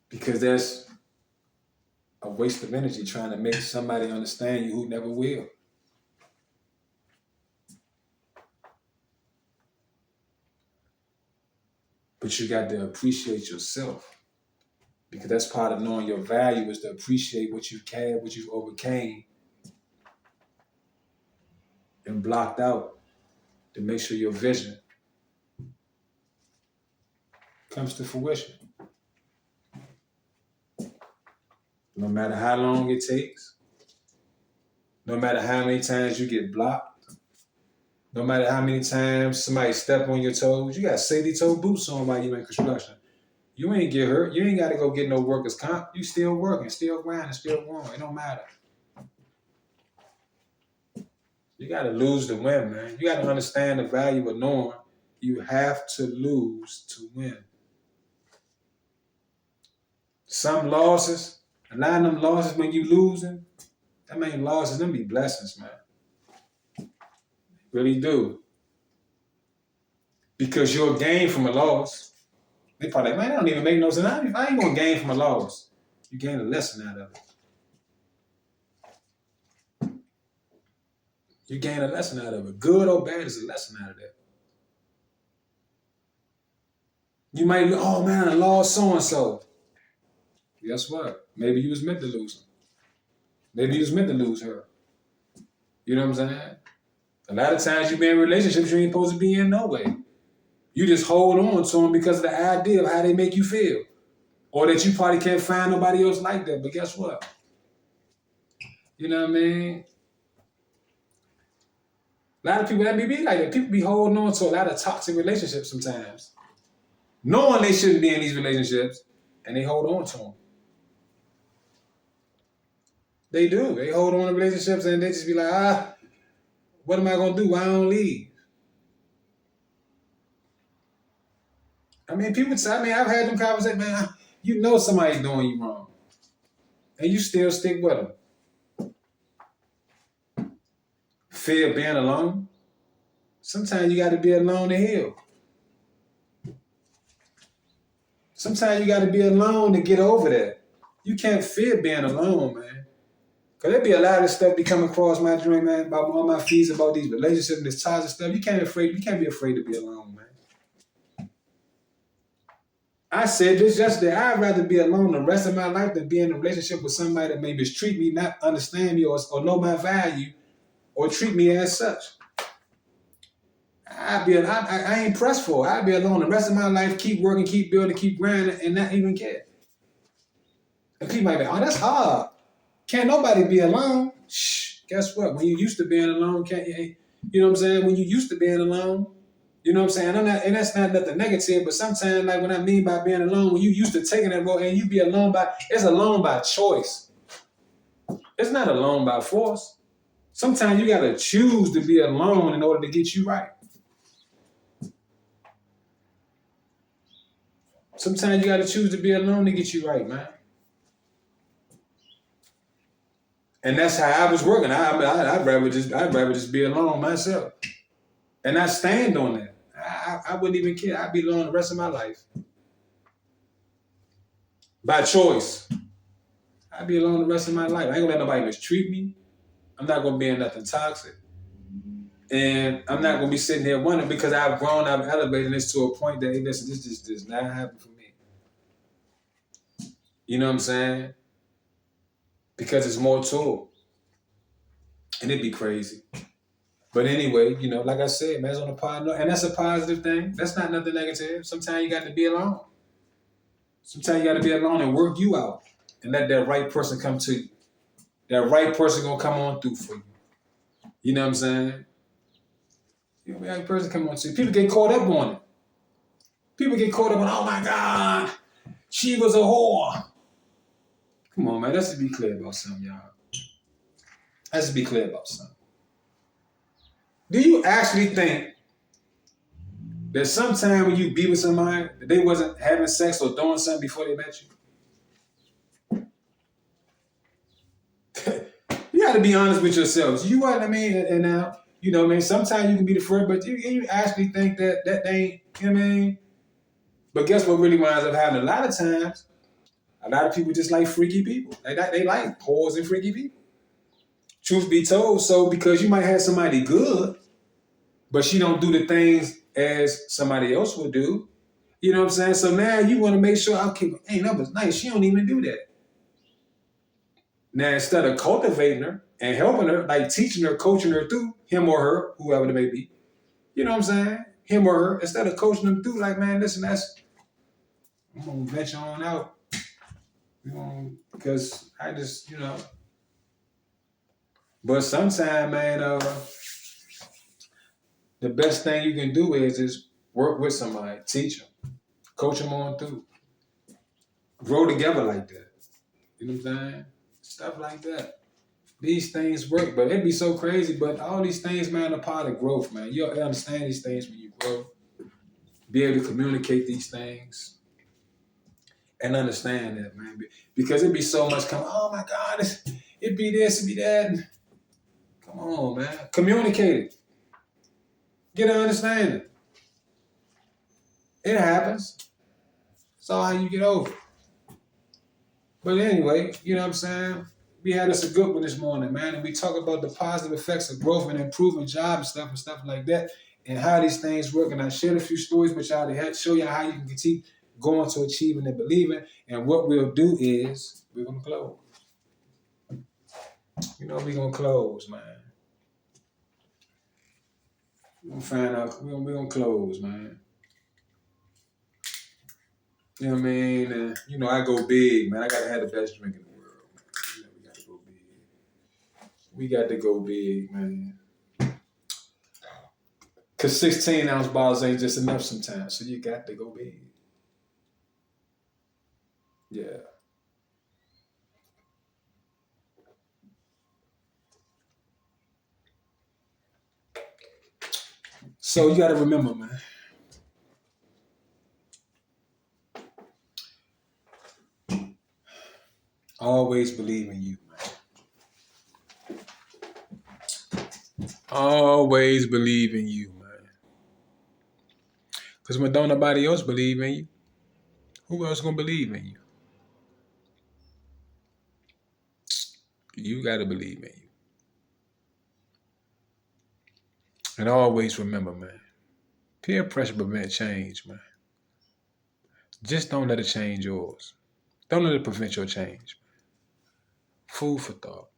Because that's a waste of energy trying to make somebody understand you who never will. But you got to appreciate yourself. Because that's part of knowing your value is to appreciate what you've had, what you've overcame, and blocked out to make sure your vision comes to fruition. No matter how long it takes, no matter how many times you get blocked, no matter how many times somebody step on your toes, you got safety-toe boots on while you in construction. You ain't get hurt. You ain't got to go get no workers' comp. You still working, still grinding, still going. It don't matter. You got to lose to win, man. You got to understand the value of knowing you have to lose to win. Some losses, a lot of them losses when you losing, them ain't losses, them be blessings, man. Really do. Because you'll gain from a loss. They probably like, man, that don't even make no sense. I ain't going to gain from a loss. You gain a lesson out of it. You gain a lesson out of it. Good or bad is a lesson out of that. You might, oh man, I lost so-and-so. Guess what? Maybe you was meant to lose him. Maybe you was meant to lose her. You know what I'm saying? A lot of times you be in relationships you ain't supposed to be in no way. You just hold on to them because of the idea of how they make you feel. Or that you probably can't find nobody else like that. But guess what? You know what I mean? A lot of people that be like that. People be holding on to a lot of toxic relationships sometimes. Knowing they shouldn't be in these relationships. And they hold on to them. They do. They hold on to relationships and they just be like, what am I going to do? Why don't leave? I mean, I've had them conversations, man, you know somebody's doing you wrong. And you still stick with them. Fear of being alone. Sometimes you got to be alone to heal. Sometimes you got to be alone to get over that. You can't fear being alone, man. Because there be a lot of stuff be coming across my dream, man, about all my feeds about these relationships and this toxic stuff. You can't be afraid to be alone, man. I said this yesterday. I'd rather be alone the rest of my life than be in a relationship with somebody that may mistreat me, not understand me, or know my value, or treat me as such. I ain't pressed for it. I'd be alone the rest of my life, keep working, keep building, keep grinding, and not even care. And people might be, oh, that's hard. Can't nobody be alone. Shh. Guess what? When you used to being alone, you know what I'm saying? When you used to being alone, you know what I'm saying? And that's not nothing negative, but sometimes, like what I mean by being alone, when you used to taking that role and you be alone it's alone by choice. It's not alone by force. Sometimes you got to choose to be alone in order to get you right. Sometimes you got to choose to be alone to get you right, man. And that's how I was working. I'd rather just be alone myself. And I stand on that. I wouldn't even care. I'd be alone the rest of my life. By choice. I'd be alone the rest of my life. I ain't gonna let nobody mistreat me. I'm not gonna be in nothing toxic. And I'm not gonna be sitting here wondering because I've grown, I've elevated this to a point that, hey, listen, this just does not happen for me. You know what I'm saying? Because it's more to it. And it'd be crazy. But anyway, you know, like I said, man, it's on a positive, and that's a positive thing. That's not nothing negative. Sometimes you got to be alone. Sometimes you got to be alone and work you out and let that right person come to you. That right person gonna come on through for you. You know what I'm saying? You know, the right person come on to you. People get caught up on it. People get caught up on, oh my God, she was a whore. Come on, man. Let's just be clear about something, y'all. Let's just be clear about something. Do you actually think that sometime when you be with somebody, that they wasn't having sex or doing something before they met you? You got to be honest with yourselves. You know what I mean? And now, you know what I mean? Sometimes you can be the first, but you actually think that ain't, you know what I mean? But guess what really winds up happening? A lot of times, a lot of people just like freaky people. They like whores and freaky people. Truth be told, so because you might have somebody good, but she don't do the things as somebody else would do. You know what I'm saying? So now you want to make sure, okay, hey, that was nice. She don't even do that. Now, instead of cultivating her and helping her, like teaching her, coaching her through, him or her, whoever it may be, you know what I'm saying? Him or her, instead of coaching them through, like, man, listen, I'm gonna venture on out. Because I just, But sometimes, man, the best thing you can do is work with somebody, teach them, coach them on through, grow together like that. You know what I'm saying? Stuff like that. These things work, but it'd be so crazy. But all these things, man, are part of growth, man. You understand these things when you grow. Be able to communicate these things and understand that, man. Because it'd be so much oh my God, it'd be this, it'd be that. Come on, man. Communicate it. Get an understanding. It happens. It's all how you get over it. But anyway, you know what I'm saying? We had us a good one this morning, man, and we talk about the positive effects of growth and improving job and stuff like that, and how these things work. And I shared a few stories with y'all to show y'all how you can keep going to achieving and believing. And what we'll do is we're gonna close. We're gonna close, man. We're gonna find out. We're gonna close, man. You know what I mean? And, I go big, man. I gotta have the best drink in the world, man. We gotta go big. We got to go big, man. Because 16-ounce bottles ain't just enough sometimes. So you got to go big. Yeah. So you got to remember, man. Always believe in you, man. Always believe in you, man. Because when don't nobody else believe in you, who else gonna believe in you? You got to believe in you. And always remember, man. Peer pressure prevent change, man. Just don't let it change yours. Don't let it prevent your change. Food for thought.